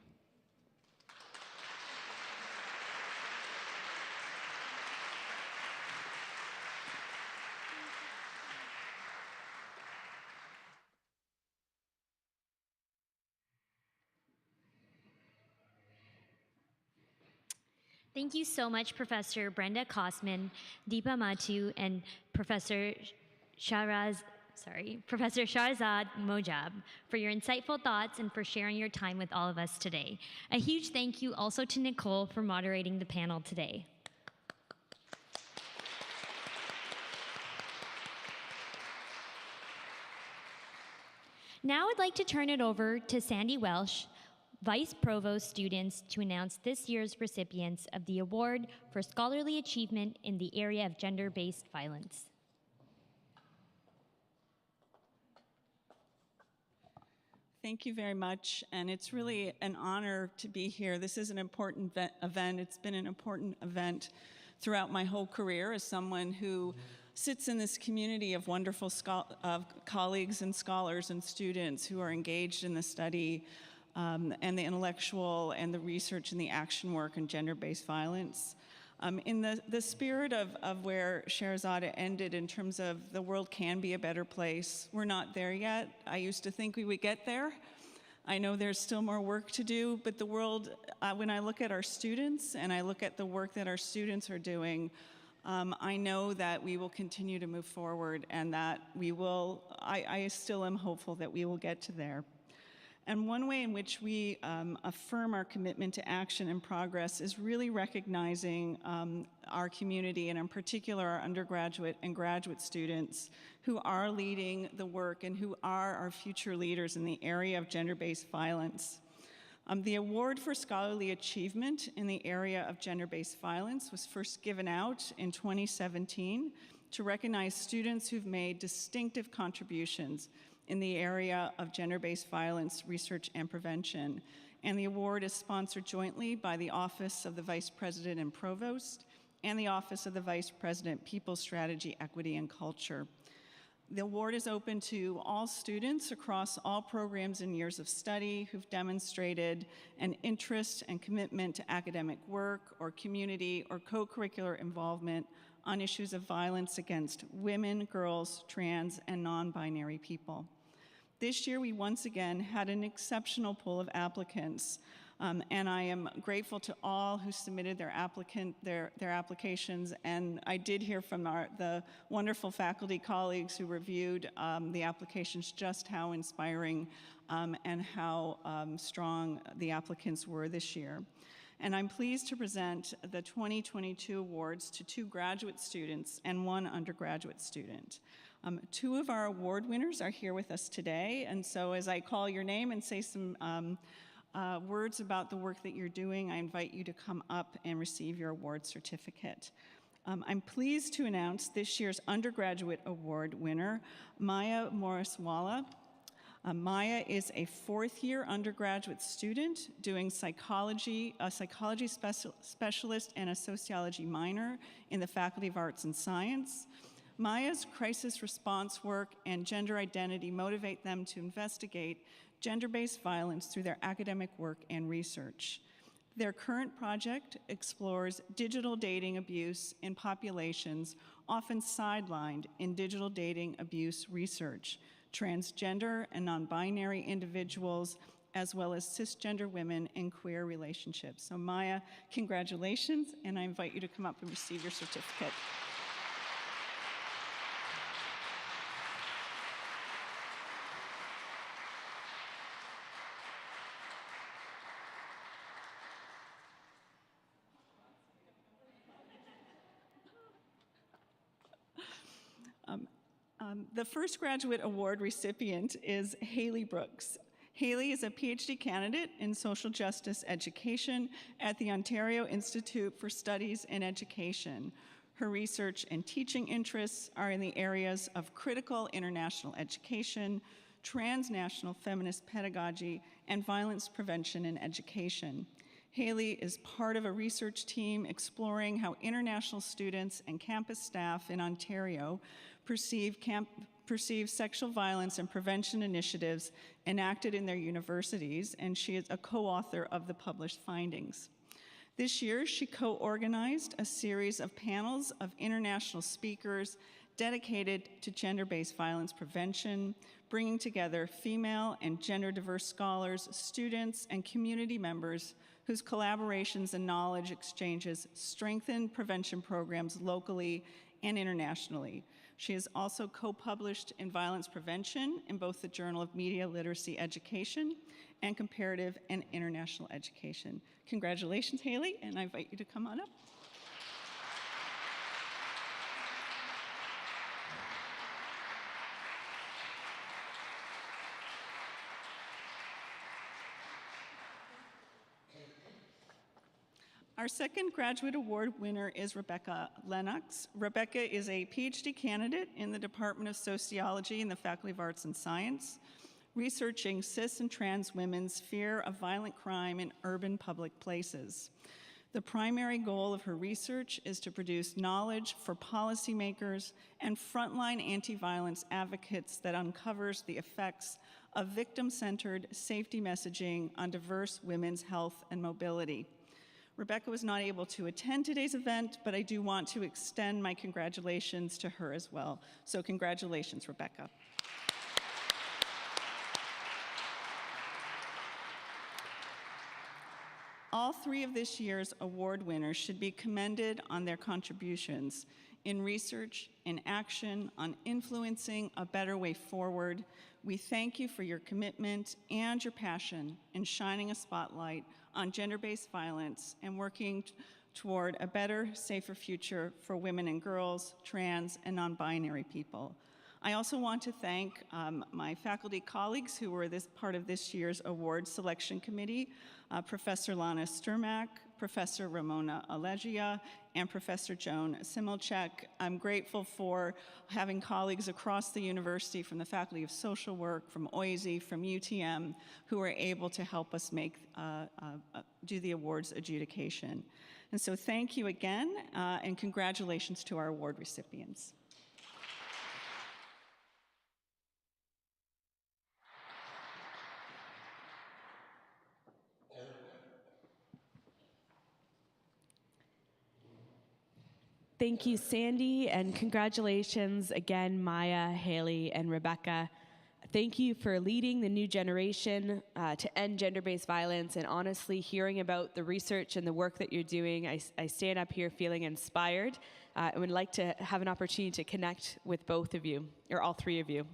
Thank you so much, Professor Brenda Kosman, Deepa Mattu, and Professor Shahrazad Mojab for your insightful thoughts and for sharing your time with all of us today. A huge thank you also to Nicole for moderating the panel today. Now I'd like to turn it over to Sandy Welsh, Vice Provost students, to announce this year's recipients of the Award for Scholarly Achievement in the area of gender-based violence. Thank you very much, and it's really an honor to be here. This is an important event. It's been an important event throughout my whole career as someone who sits in this community of wonderful colleagues and scholars and students who are engaged in the study and the intellectual and the research and the action work in gender-based violence. In the spirit of where Sherazada ended in terms of the world can be a better place, we're not there yet. I used to think we would get there. I know there's still more work to do, but the world, when I look at our students and I look at the work that our students are doing, I know that we will continue to move forward and that we will, I still am hopeful that we will get to there. And one way in which we affirm our commitment to action and progress is really recognizing our community, and in particular our undergraduate and graduate students who are leading the work and who are our future leaders in the area of gender-based violence. The award for scholarly achievement in the area of gender-based violence was first given out in 2017 to recognize students who've made distinctive contributions in the area of gender-based violence research and prevention. And the award is sponsored jointly by the Office of the Vice President and Provost and the Office of the Vice President, People Strategy, Equity, and Culture. The award is open to all students across all programs and years of study who've demonstrated an interest and commitment to academic work or community or co-curricular involvement on issues of violence against women, girls, trans, and non-binary people. This year, we once again had an exceptional pool of applicants, and I am grateful to all who submitted their applications, and I did hear from the wonderful faculty colleagues who reviewed the applications just how inspiring and how strong the applicants were this year. And I'm pleased to present the 2022 awards to 2 graduate students and 1 undergraduate student. 2 of our award winners are here with us today, and so as I call your name and say some words about the work that you're doing, I invite you to come up and receive your award certificate. I'm pleased to announce this year's undergraduate award winner, Maya Morriswala. Maya is a 4th-year undergraduate student doing psychology, a psychology specialist and a sociology minor in the Faculty of Arts and Science. Maya's crisis response work and gender identity motivate them to investigate gender-based violence through their academic work and research. Their current project explores digital dating abuse in populations often sidelined in digital dating abuse research, transgender and non-binary individuals, as well as cisgender women in queer relationships. So Maya, congratulations, and I invite you to come up and receive your certificate. The first graduate award recipient is Haley Brooks. Haley is a PhD candidate in social justice education at the Ontario Institute for Studies in Education. Her research and teaching interests are in the areas of critical international education, transnational feminist pedagogy, and violence prevention in education. Haley is part of a research team exploring how international students and campus staff in Ontario perceive sexual violence and prevention initiatives enacted in their universities, and she is a co-author of the published findings. This year, she co-organized a series of panels of international speakers dedicated to gender-based violence prevention, bringing together female and gender-diverse scholars, students, and community members whose collaborations and knowledge exchanges strengthen prevention programs locally and internationally. She has also co-published in violence prevention in both the Journal of Media Literacy Education and Comparative and International Education. Congratulations, Haley, and I invite you to come on up. Our second graduate award winner is Rebecca Lennox. Rebecca is a PhD candidate in the Department of Sociology in the Faculty of Arts and Science, researching cis and trans women's fear of violent crime in urban public places. The primary goal of her research is to produce knowledge for policymakers and frontline anti-violence advocates that uncovers the effects of victim-centered safety messaging on diverse women's health and mobility. Rebecca was not able to attend today's event, but I do want to extend my congratulations to her as well. So congratulations, Rebecca. All 3 of this year's award winners should be commended on their contributions in research, in action, on influencing a better way forward. We thank you for your commitment and your passion in shining a spotlight on gender-based violence and working toward a better, safer future for women and girls, trans, and non-binary people. I also want to thank my faculty colleagues who were part of this year's award selection committee, Professor Lana Sturmak, Professor Ramona Alegia, and Professor Joan Similchek. I'm grateful for having colleagues across the university from the Faculty of Social Work, from OISE, from UTM, who were able to help us do the awards adjudication. And so thank you again, and congratulations to our award recipients. Thank you, Sandy, and congratulations again, Maya, Haley, and Rebecca. Thank you for leading the new generation to end gender-based violence, and honestly, hearing about the research and the work that you're doing, I stand up here feeling inspired and would like to have an opportunity to connect with both of you, or all three of you.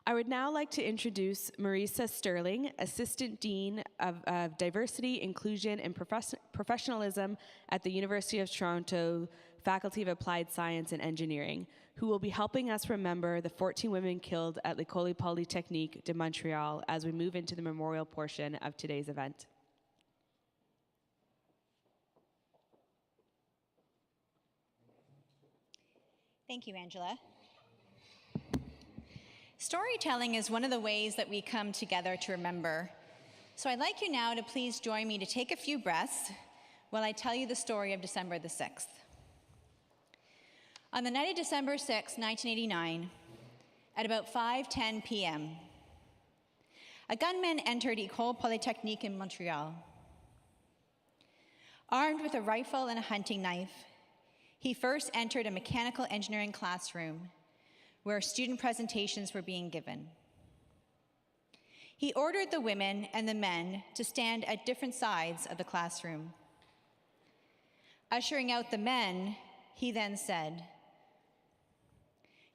I would now like to introduce Marisa Sterling, Assistant Dean of Diversity, Inclusion, and Professionalism at the University of Toronto Faculty of Applied Science and Engineering, who will be helping us remember the 14 women killed at École Polytechnique de Montreal as we move into the memorial portion of today's event. Thank you, Angela. Storytelling is one of the ways that we come together to remember. So I'd like you now to please join me to take a few breaths while I tell you the story of December the 6th. On the night of December 6, 1989, at about 5:10 p.m., a gunman entered École Polytechnique in Montreal. Armed with a rifle and a hunting knife, he first entered a mechanical engineering classroom where student presentations were being given. He ordered the women and the men to stand at different sides of the classroom. Ushering out the men, he then said,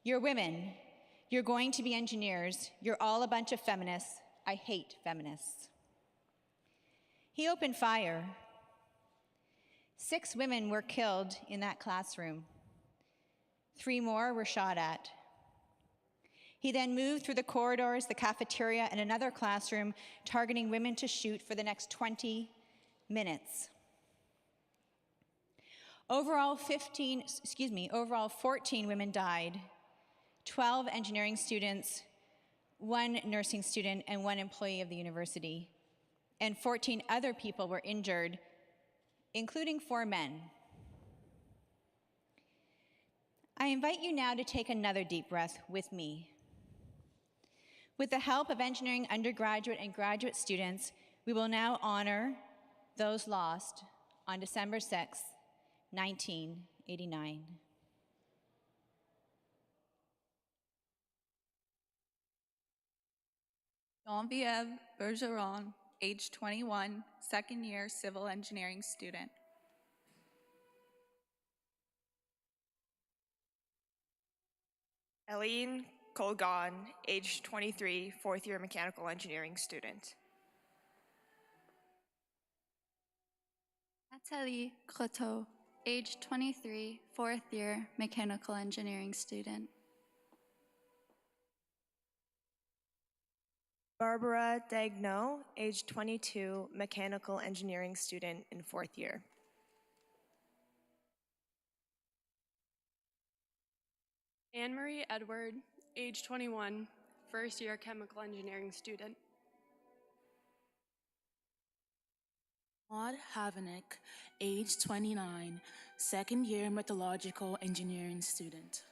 "You're women, you're going to be engineers, you're all a bunch of feminists, I hate feminists." He opened fire. 6 women were killed in that classroom. 3 more were shot at. He then moved through the corridors, the cafeteria, and another classroom, targeting women to shoot for the next 20 minutes. Overall 14 women died, 12 engineering students, 1 nursing student, and 1 employee of the university. And 14 other people were injured, including 4 men. I invite you now to take another deep breath with me. With the help of engineering undergraduate and graduate students, we will now honor those lost on December 6, 1989. Geneviève Bergeron, age 21, second year civil engineering student. Eileen Colgan, age 23, fourth year mechanical engineering student. Nathalie Croteau, age 23, fourth year mechanical engineering student. Barbara Dagno, age 22, mechanical engineering student in fourth year. Anne-Marie Edward, age 21, first year chemical engineering student. Maud Havenick, age 29, second year metallurgical engineering student.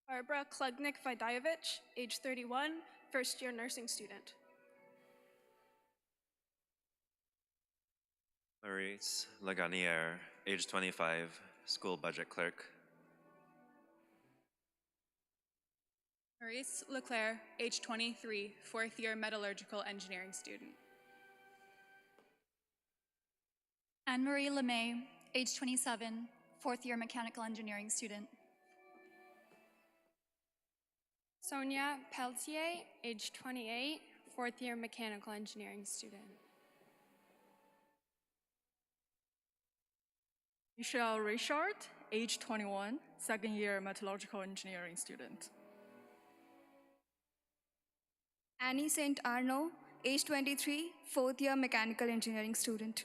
Barbara Klugnik-Vidayevich, age 31, first year nursing student. Maurice Laganière, age 25, school budget clerk. Maurice Leclerc, age 23, fourth year metallurgical engineering student. Anne-Marie LeMay, age 27, fourth year mechanical engineering student. Sonia Pelletier, age 28, fourth year mechanical engineering student. Michelle Richard, age 21, second year metallurgical engineering student. Annie St. Arnaud, age 23, fourth year mechanical engineering student.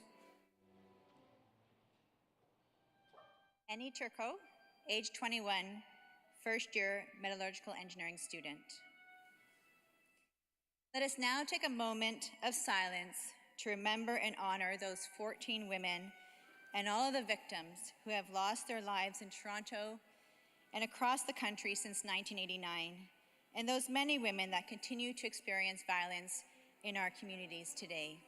Annie Turcot, age 21, first year metallurgical engineering student. Let us now take a moment of silence to remember and honor those 14 women and all of the victims who have lost their lives in Toronto and across the country since 1989, and those many women that continue to experience violence in our communities today.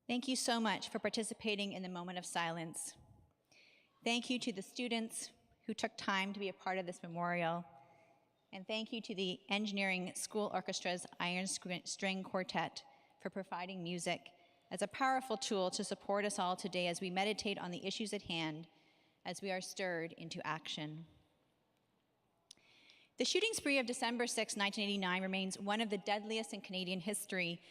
Thank you so much for participating in the moment of silence. Thank you to the students who took time to be a part of this memorial. And thank you to the Engineering School Orchestra's Iron String Quartet for providing music as a powerful tool to support us all today as we meditate on the issues at hand, as we are stirred into action. The shooting spree of December 6, 1989 remains one of the deadliest in Canadian history.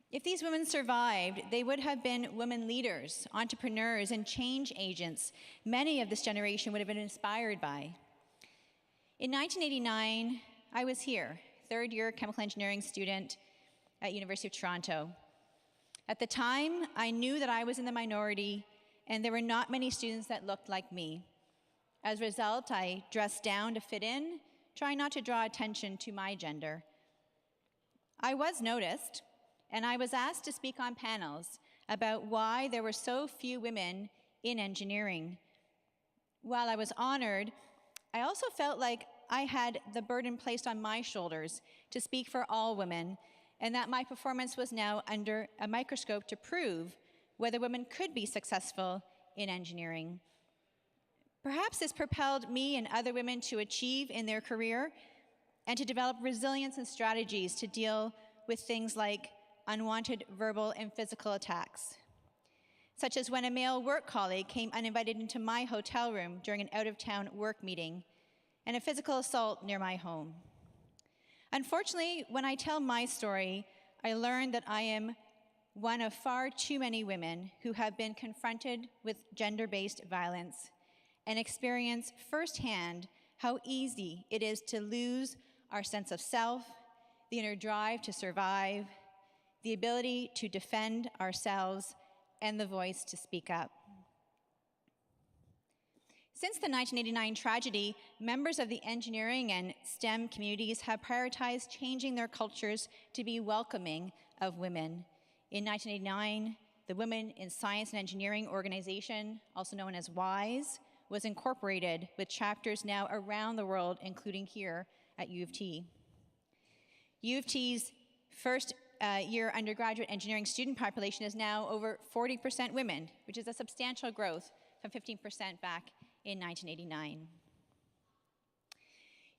If these women survived, they would have been women leaders, entrepreneurs, and change agents many of this generation would have been inspired by. In 1989, I was here, third year chemical engineering student at University of Toronto. At the time, I knew that I was in the minority and there were not many students that looked like me. As a result, I dressed down to fit in, trying not to draw attention to my gender. I was noticed, and I was asked to speak on panels about why there were so few women in engineering. While I was honored, I also felt like I had the burden placed on my shoulders to speak for all women, and that my performance was now under a microscope to prove whether women could be successful in engineering. Perhaps this propelled me and other women to achieve in their career and to develop resilience and strategies to deal with things like unwanted verbal and physical attacks, such as when a male work colleague came uninvited into my hotel room during an out-of-town work meeting, and a physical assault near my home. Unfortunately, when I tell my story, I learned that I am one of far too many women who have been confronted with gender-based violence and experience firsthand how easy it is to lose our sense of self, the inner drive to survive, the ability to defend ourselves, and the voice to speak up. Since the 1989 tragedy, members of the engineering and STEM communities have prioritized changing their cultures to be welcoming of women. In 1989, the Women in Science and Engineering organization, also known as WISE, was incorporated with chapters now around the world, including here at U of T. U of T's first year undergraduate engineering student population is now over 40% women, which is a substantial growth from 15% back in 1989.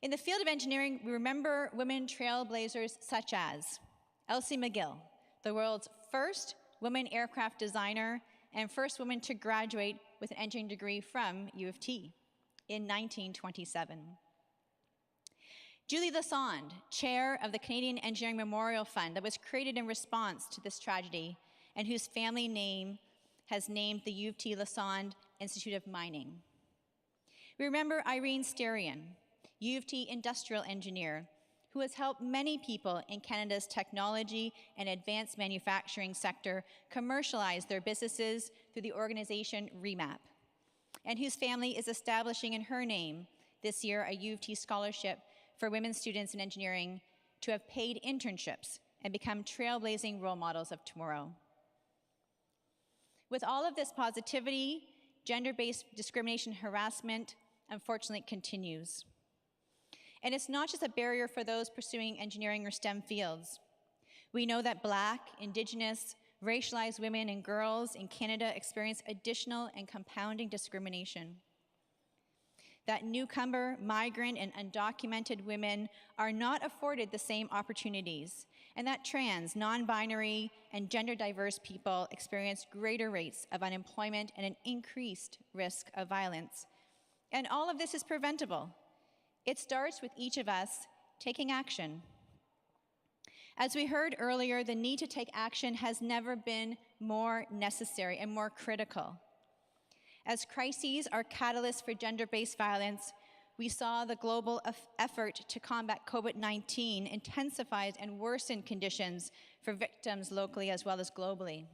In the field of engineering, we remember women trailblazers such as Elsie McGill, the world's first woman aircraft designer and first woman to graduate with an engineering degree from U of T in 1927. Julie Lassonde, chair of the Canadian Engineering Memorial Fund that was created in response to this tragedy and whose family name has named the U of T Lassonde Institute of Mining. We remember Irene Sterian, U of T industrial engineer, who has helped many people in Canada's technology and advanced manufacturing sector commercialize their businesses through the organization REMAP. and whose family is establishing in her name this year a U of T scholarship for women students in engineering to have paid internships and become trailblazing role models of tomorrow. With all of this positivity, gender-based discrimination harassment unfortunately continues. And it's not just a barrier for those pursuing engineering or STEM fields. We know that Black, Indigenous, racialized women and girls in Canada experience additional and compounding discrimination. That newcomer, migrant, and undocumented women are not afforded the same opportunities, and that trans, non-binary, and gender-diverse people experience greater rates of unemployment and an increased risk of violence. And all of this is preventable. It starts with each of us taking action. As we heard earlier, the need to take action has never been more necessary and more critical. As crises are catalysts for gender-based violence, we saw the global effort to combat COVID-19 intensified and worsened conditions for victims locally as well as globally.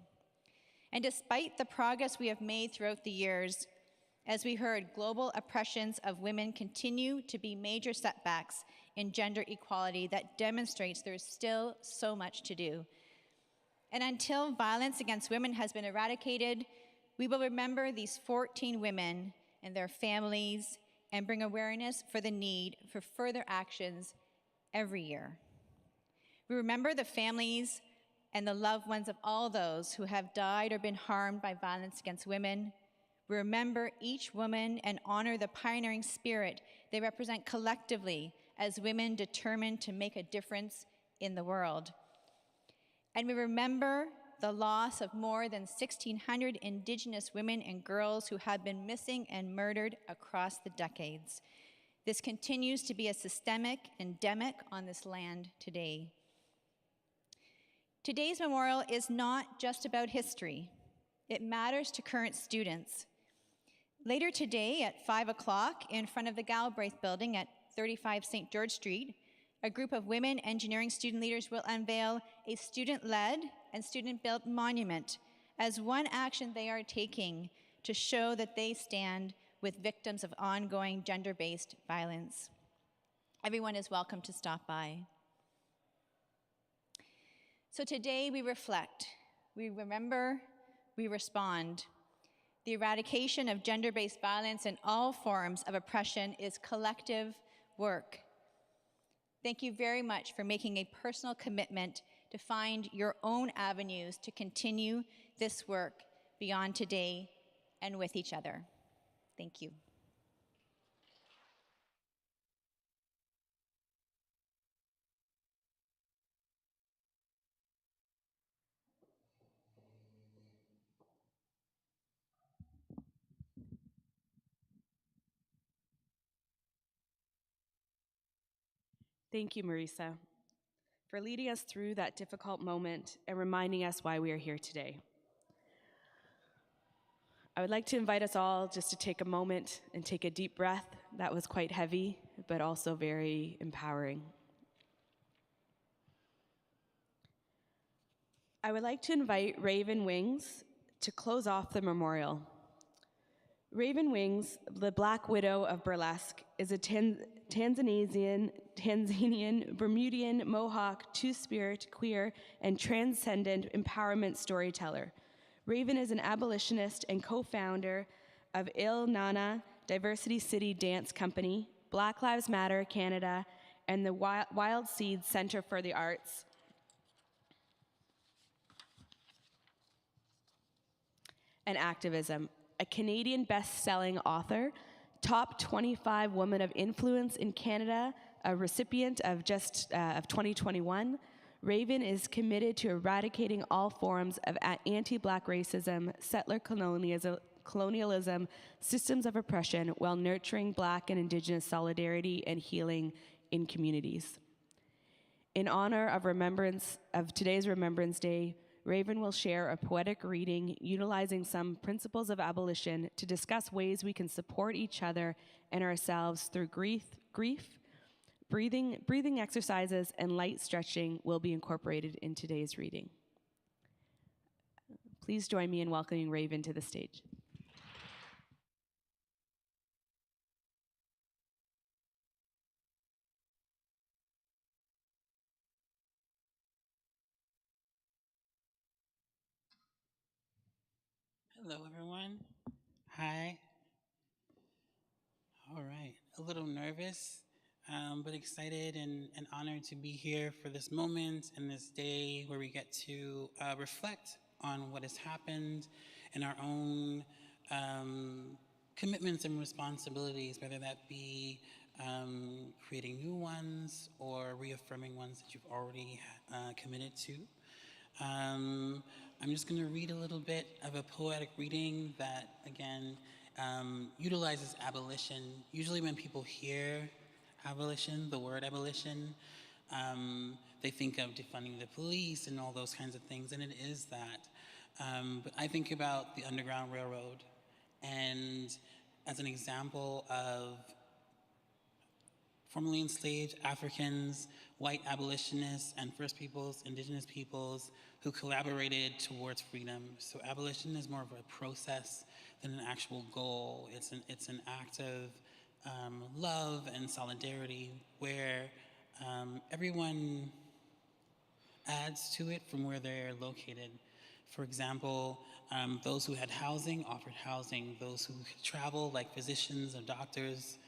And despite the progress we have made throughout the years, as we heard, global oppressions of women continue to be major setbacks in gender equality that demonstrates there is still so much to do. And until violence against women has been eradicated, we will remember these 14 women and their families and bring awareness for the need for further actions every year. We remember the families and the loved ones of all those who have died or been harmed by violence against women. We remember each woman and honor the pioneering spirit they represent collectively as women determined to make a difference in the world. And we remember the loss of more than 1,600 Indigenous women and girls who have been missing and murdered across the decades. This continues to be a systemic endemic on this land today. Today's memorial is not just about history. It matters to current students. Later today at 5 o'clock in front of the Galbraith building at 35 St. George Street, a group of women engineering student leaders will unveil a student-led and student-built monument as one action they are taking to show that they stand with victims of ongoing gender-based violence. Everyone is welcome to stop by. So today we reflect, we remember, we respond. The eradication of gender-based violence and all forms of oppression is collective work. Thank you very much for making a personal commitment to find your own avenues to continue this work beyond today and with each other. Thank you. Thank you, Marisa, for leading us through that difficult moment and reminding us why we are here today. I would like to invite us all just to take a moment and take a deep breath. That was quite heavy, but also very empowering. I would like to invite Raven Wings to close off the memorial. Raven Wings, the Black Widow of Burlesque, is a Tanzanian, Bermudian, Mohawk, two-spirit, queer, and transcendent empowerment storyteller. Raven is an abolitionist and co-founder of Il Nana Diversity City Dance Company, Black Lives Matter Canada, and the Wild Seeds Center for the Arts. And activism. A Canadian best-selling author, top 25 woman of influence in Canada, a recipient of 2021, Raven is committed to eradicating all forms of anti-Black racism, settler colonialism, systems of oppression, while nurturing Black and Indigenous solidarity and healing in communities. In honor of today's Remembrance Day, Raven will share a poetic reading utilizing some principles of abolition to discuss ways we can support each other and ourselves through grief, breathing exercises, and light stretching will be incorporated in today's reading. Please join me in welcoming Raven to the stage. Hello, everyone. Hi. All right. A little nervous, but excited and honored to be here for this moment and this day where we get to reflect on what has happened and our own commitments and responsibilities, whether that be creating new ones or reaffirming ones that you've already committed to. I'm just going to read a little bit of a poetic reading that, again, utilizes abolition. Usually when people hear abolition, the word abolition, they think of defunding the police and all those kinds of things, and it is that. But I think about the Underground Railroad, and as an example of formerly enslaved Africans, white abolitionists, and First Peoples, Indigenous peoples who collaborated towards freedom. So abolition is more of a process than an actual goal. It's an act of love and solidarity where everyone adds to it from where they're located. For example, those who had housing offered housing. Those who could travel, like physicians or doctors,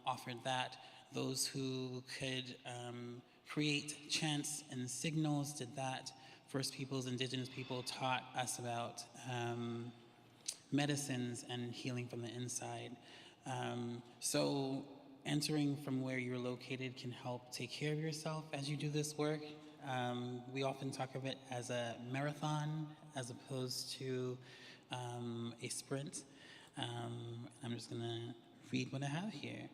offered that. Those who could create chants and signals did that. First Peoples, Indigenous people taught us about medicines and healing from the inside. So entering from where you're located can help take care of yourself as you do this work. We often talk of it as a marathon as opposed to a sprint. I'm just gonna read what I have here.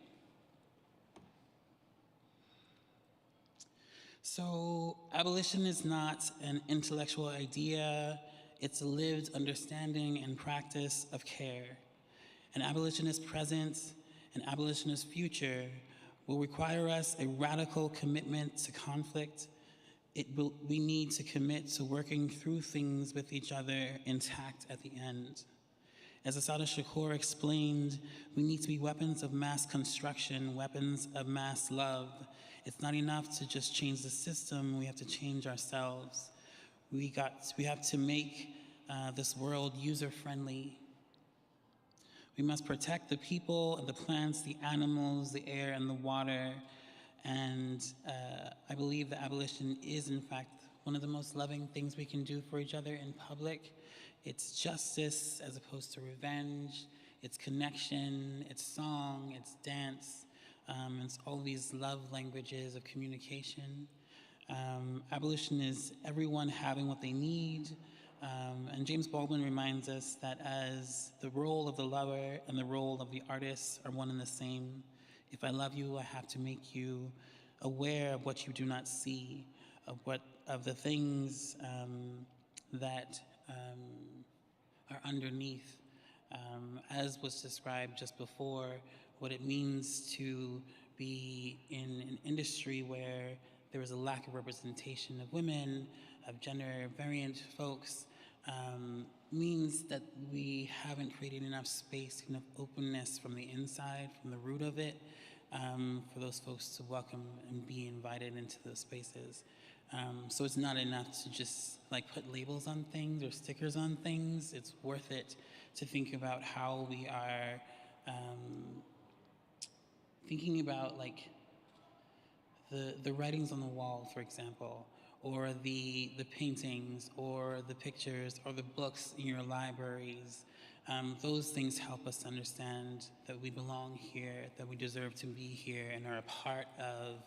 So abolition is not an intellectual idea, it's a lived understanding and practice of care. An abolitionist present, an abolitionist future will require us a radical commitment to conflict. We need to commit to working through things with each other intact at the end. As Assata Shakur explained, we need to be weapons of mass construction, weapons of mass love. It's not enough to just change the system, we have to change ourselves. We have to make this world user-friendly. We must protect the people, the plants, the animals, the air, and the water. And I believe that abolition is, in fact, one of the most loving things we can do for each other in public. It's justice as opposed to revenge. It's connection, it's song, it's dance. It's all these love languages of communication. Abolition is everyone having what they need. And James Baldwin reminds us that as the role of the lover and the role of the artist are one and the same, if I love you, I have to make you aware of what you do not see, of the things that are underneath. As was described just before, what it means to be in an industry where there is a lack of representation of women, of gender variant folks, means that we haven't created enough space, enough openness from the inside, from the root of it, for those folks to welcome and be invited into those spaces. So it's not enough to just put labels on things or stickers on things. It's worth it to think about how we are thinking about the writings on the wall, for example, or the paintings or the pictures or the books in your libraries. Those things help us understand that we belong here, that we deserve to be here and are a part of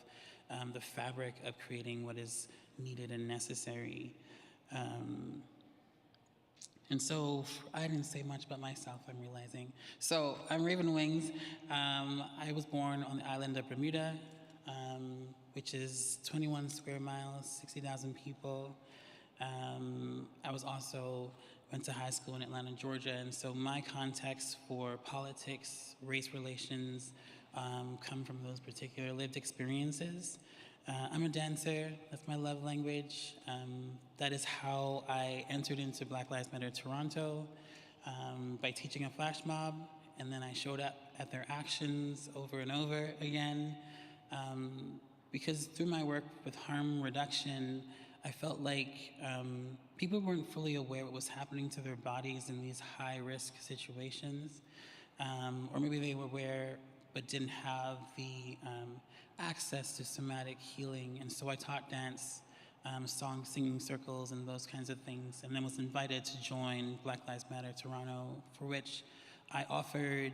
the fabric of creating what is needed and necessary. And so I didn't say much about myself, I'm realizing. So I'm Raven Wings. I was born on the island of Bermuda, which is 21 square miles, 60,000 people. I was also went to high school in Atlanta, Georgia, and so my context for politics, race relations, come from those particular lived experiences. I'm a dancer, that's my love language. That is how I entered into Black Lives Matter Toronto, by teaching a flash mob, and then I showed up at their actions over and over again. Because through my work with harm reduction, I felt like people weren't fully aware what was happening to their bodies in these high-risk situations. Or maybe they were aware but didn't have the access to somatic healing. And so I taught dance, song singing circles and those kinds of things, and then was invited to join Black Lives Matter Toronto, for which I offered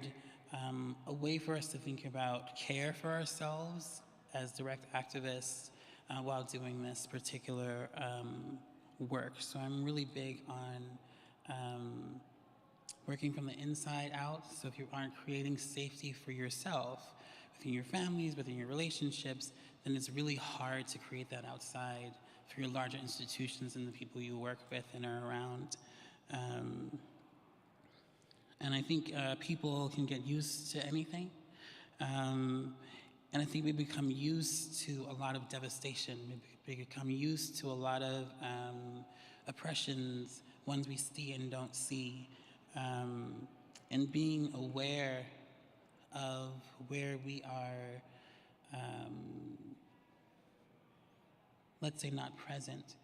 a way for us to think about care for ourselves as direct activists while doing this particular work. So I'm really big on working from the inside out. So if you aren't creating safety for yourself, within your families, within your relationships, then it's really hard to create that outside for your larger institutions and the people you work with and are around. And I think people can get used to anything. And I think we become used to a lot of devastation. We become used to a lot of oppressions, ones we see and don't see. And being aware of where we are, let's say, not present,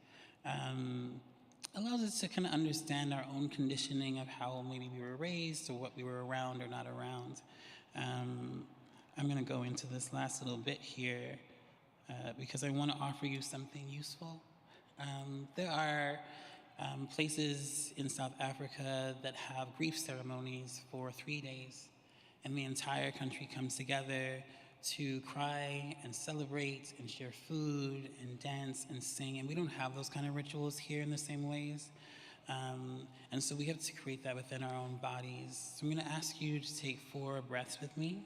allows us to kind of understand our own conditioning of how maybe we were raised or what we were around or not around. I'm going to go into this last little bit here because I want to offer you something useful. There are places in South Africa that have grief ceremonies for 3 days, and the entire country comes together to cry and celebrate and share food and dance and sing, and we don't have those kind of rituals here in the same ways. And so we have to create that within our own bodies. So I'm going to ask you to take 4 breaths with me.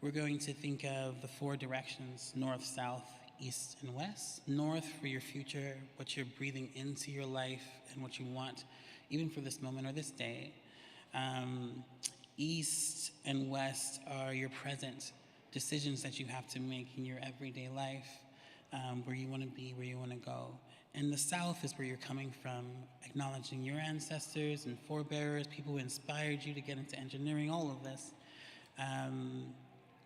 We're going to think of the 4 directions: north, south, east, and west. North for your future, what you're breathing into your life and what you want, even for this moment or this day. East and west are your present decisions that you have to make in your everyday life, where you want to be, where you want to go. And the south is where you're coming from, acknowledging your ancestors and forebearers, people who inspired you to get into engineering, all of this.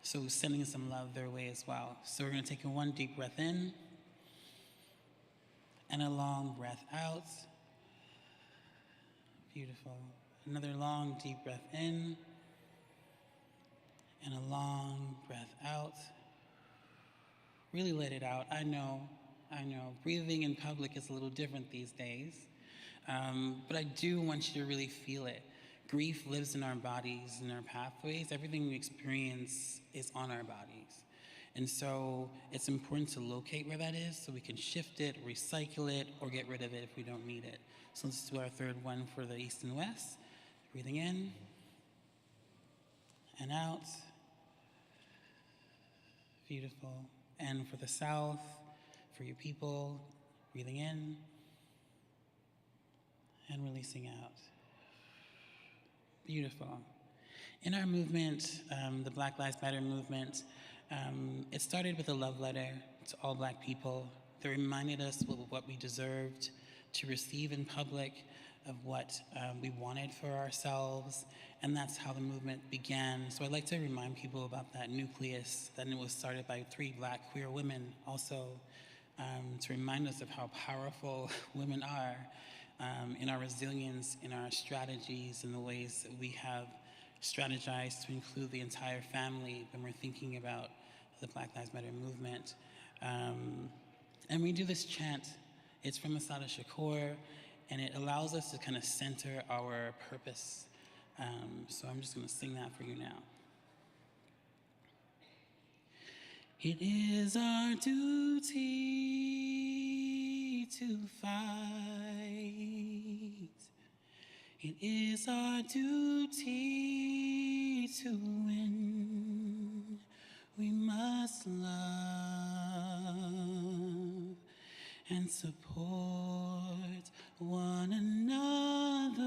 So sending some love their way as well. So we're going to take 1 deep breath in and a long breath out. Beautiful. Another long deep breath in and a long breath out. Really let it out. I know. Breathing in public is a little different these days, but I do want you to really feel it. Grief lives in our bodies, in our pathways. Everything we experience is on our bodies. And so it's important to locate where that is so we can shift it, recycle it, or get rid of it if we don't need it. So let's do our 3rd one for the east and west. Breathing in and out. Beautiful. And for the south, for your people, breathing in and releasing out. Beautiful. In our movement, the Black Lives Matter movement, it started with a love letter to all Black people that reminded us of what we deserved to receive in public, of what we wanted for ourselves, and that's how the movement began. So I'd like to remind people about that nucleus, that it was started by 3 Black queer women, also to remind us of how powerful women are in our resilience, in our strategies, in the ways that we have strategized to include the entire family when we're thinking about the Black Lives Matter movement. And we do this chant. It's from Assata Shakur, and it allows us to kind of center our purpose. So I'm just going to sing that for you now. It is our duty to fight. It is our duty to win. We must love and support one another,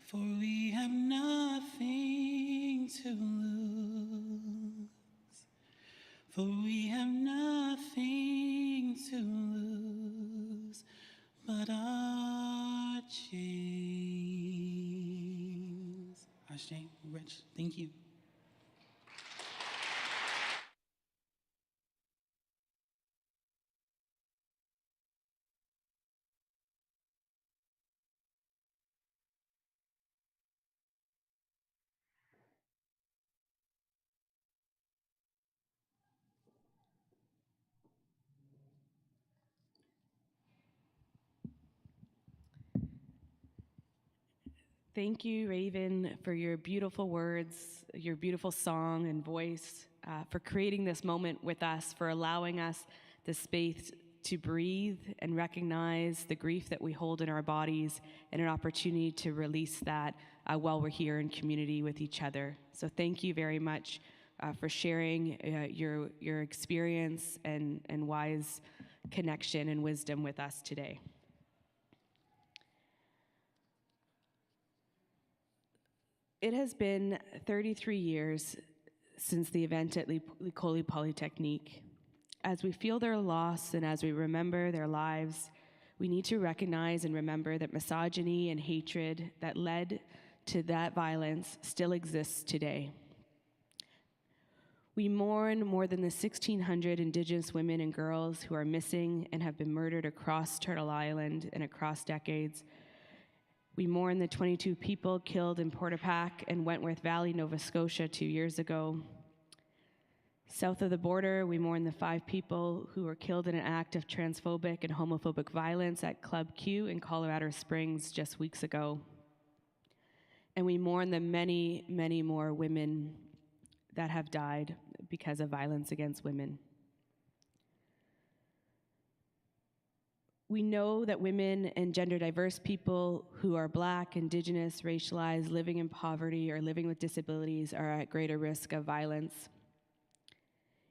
for we have nothing to lose, for we have nothing to lose but our chains. Ashe, Rich, thank you. Thank you, Raven, for your beautiful words, your beautiful song and voice, for creating this moment with us, for allowing us the space to breathe and recognize the grief that we hold in our bodies and an opportunity to release that while we're here in community with each other. So thank you very much for sharing your experience and wise connection and wisdom with us today. It has been 33 years since the event at École Polytechnique. As we feel their loss and as we remember their lives, we need to recognize and remember that misogyny and hatred that led to that violence still exists today. We mourn more than the 1,600 Indigenous women and girls who are missing and have been murdered across Turtle Island and across decades. We mourn the 22 people killed in Portapac and Wentworth Valley, Nova Scotia 2 years ago. South of the border, we mourn the 5 people who were killed in an act of transphobic and homophobic violence at Club Q in Colorado Springs just weeks ago. And we mourn the many, many more women that have died because of violence against women. We know that women and gender diverse people who are Black, Indigenous, racialized, living in poverty, or living with disabilities are at greater risk of violence.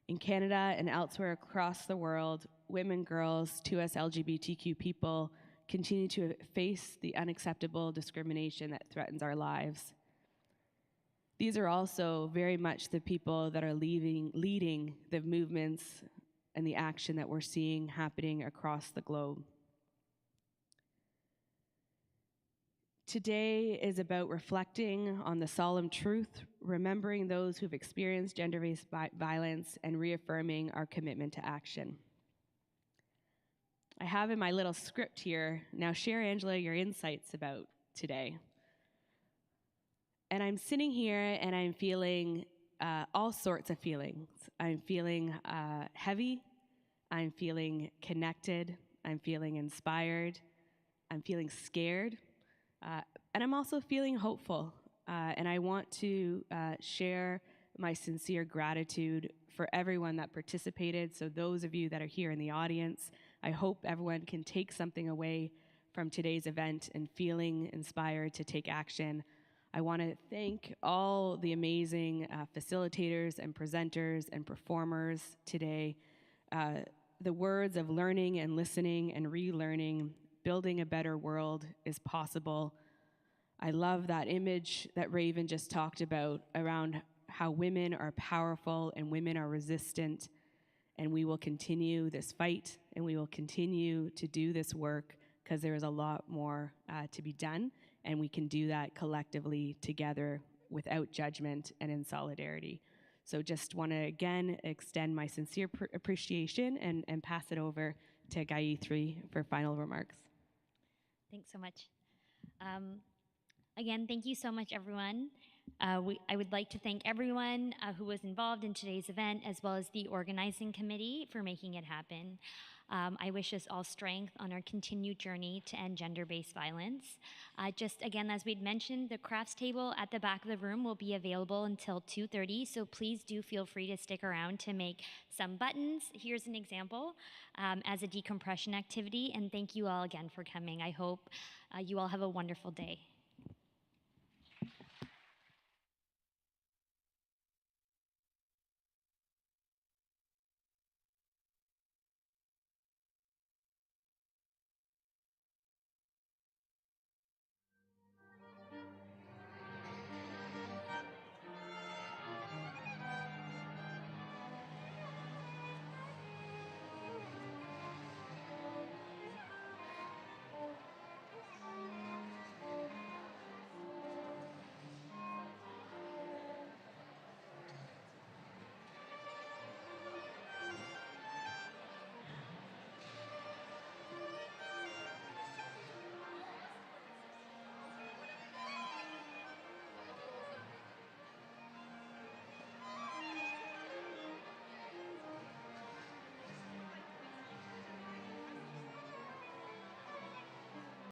In Canada and elsewhere across the world, women, girls, 2S LGBTQ people continue to face the unacceptable discrimination that threatens our lives. These are also very much the people that are leading the movements and the action that we're seeing happening across the globe. Today is about reflecting on the solemn truth, remembering those who've experienced gender-based violence, and reaffirming our commitment to action. I have in my little script here, now share, Angela, your insights about today. And I'm sitting here and I'm feeling all sorts of feelings. I'm feeling heavy, I'm feeling connected, I'm feeling inspired, I'm feeling scared, and I'm also feeling hopeful. And I want to share my sincere gratitude for everyone that participated. So those of you that are here in the audience, I hope everyone can take something away from today's event and feeling inspired to take action. I want to thank all the amazing facilitators and presenters and performers today. The words of learning and listening and relearning, building a better world is possible. I love that image that Raven just talked about around how women are powerful and women are resistant, and we will continue this fight and we will continue to do this work because there is a lot more to be done, and we can do that collectively together without judgment and in solidarity. So just want to again extend my sincere appreciation and pass it over to Gayatri for final remarks. Thanks so much. Again, thank you so much, everyone. I would like to thank everyone who was involved in today's event, as well as the organizing committee for making it happen. I wish us all strength on our continued journey to end gender-based violence. Just again, as we'd mentioned, the crafts table at the back of the room will be available until 2:30, so please do feel free to stick around to make some buttons. Here's an example as a decompression activity, and thank you all again for coming. I hope you all have a wonderful day.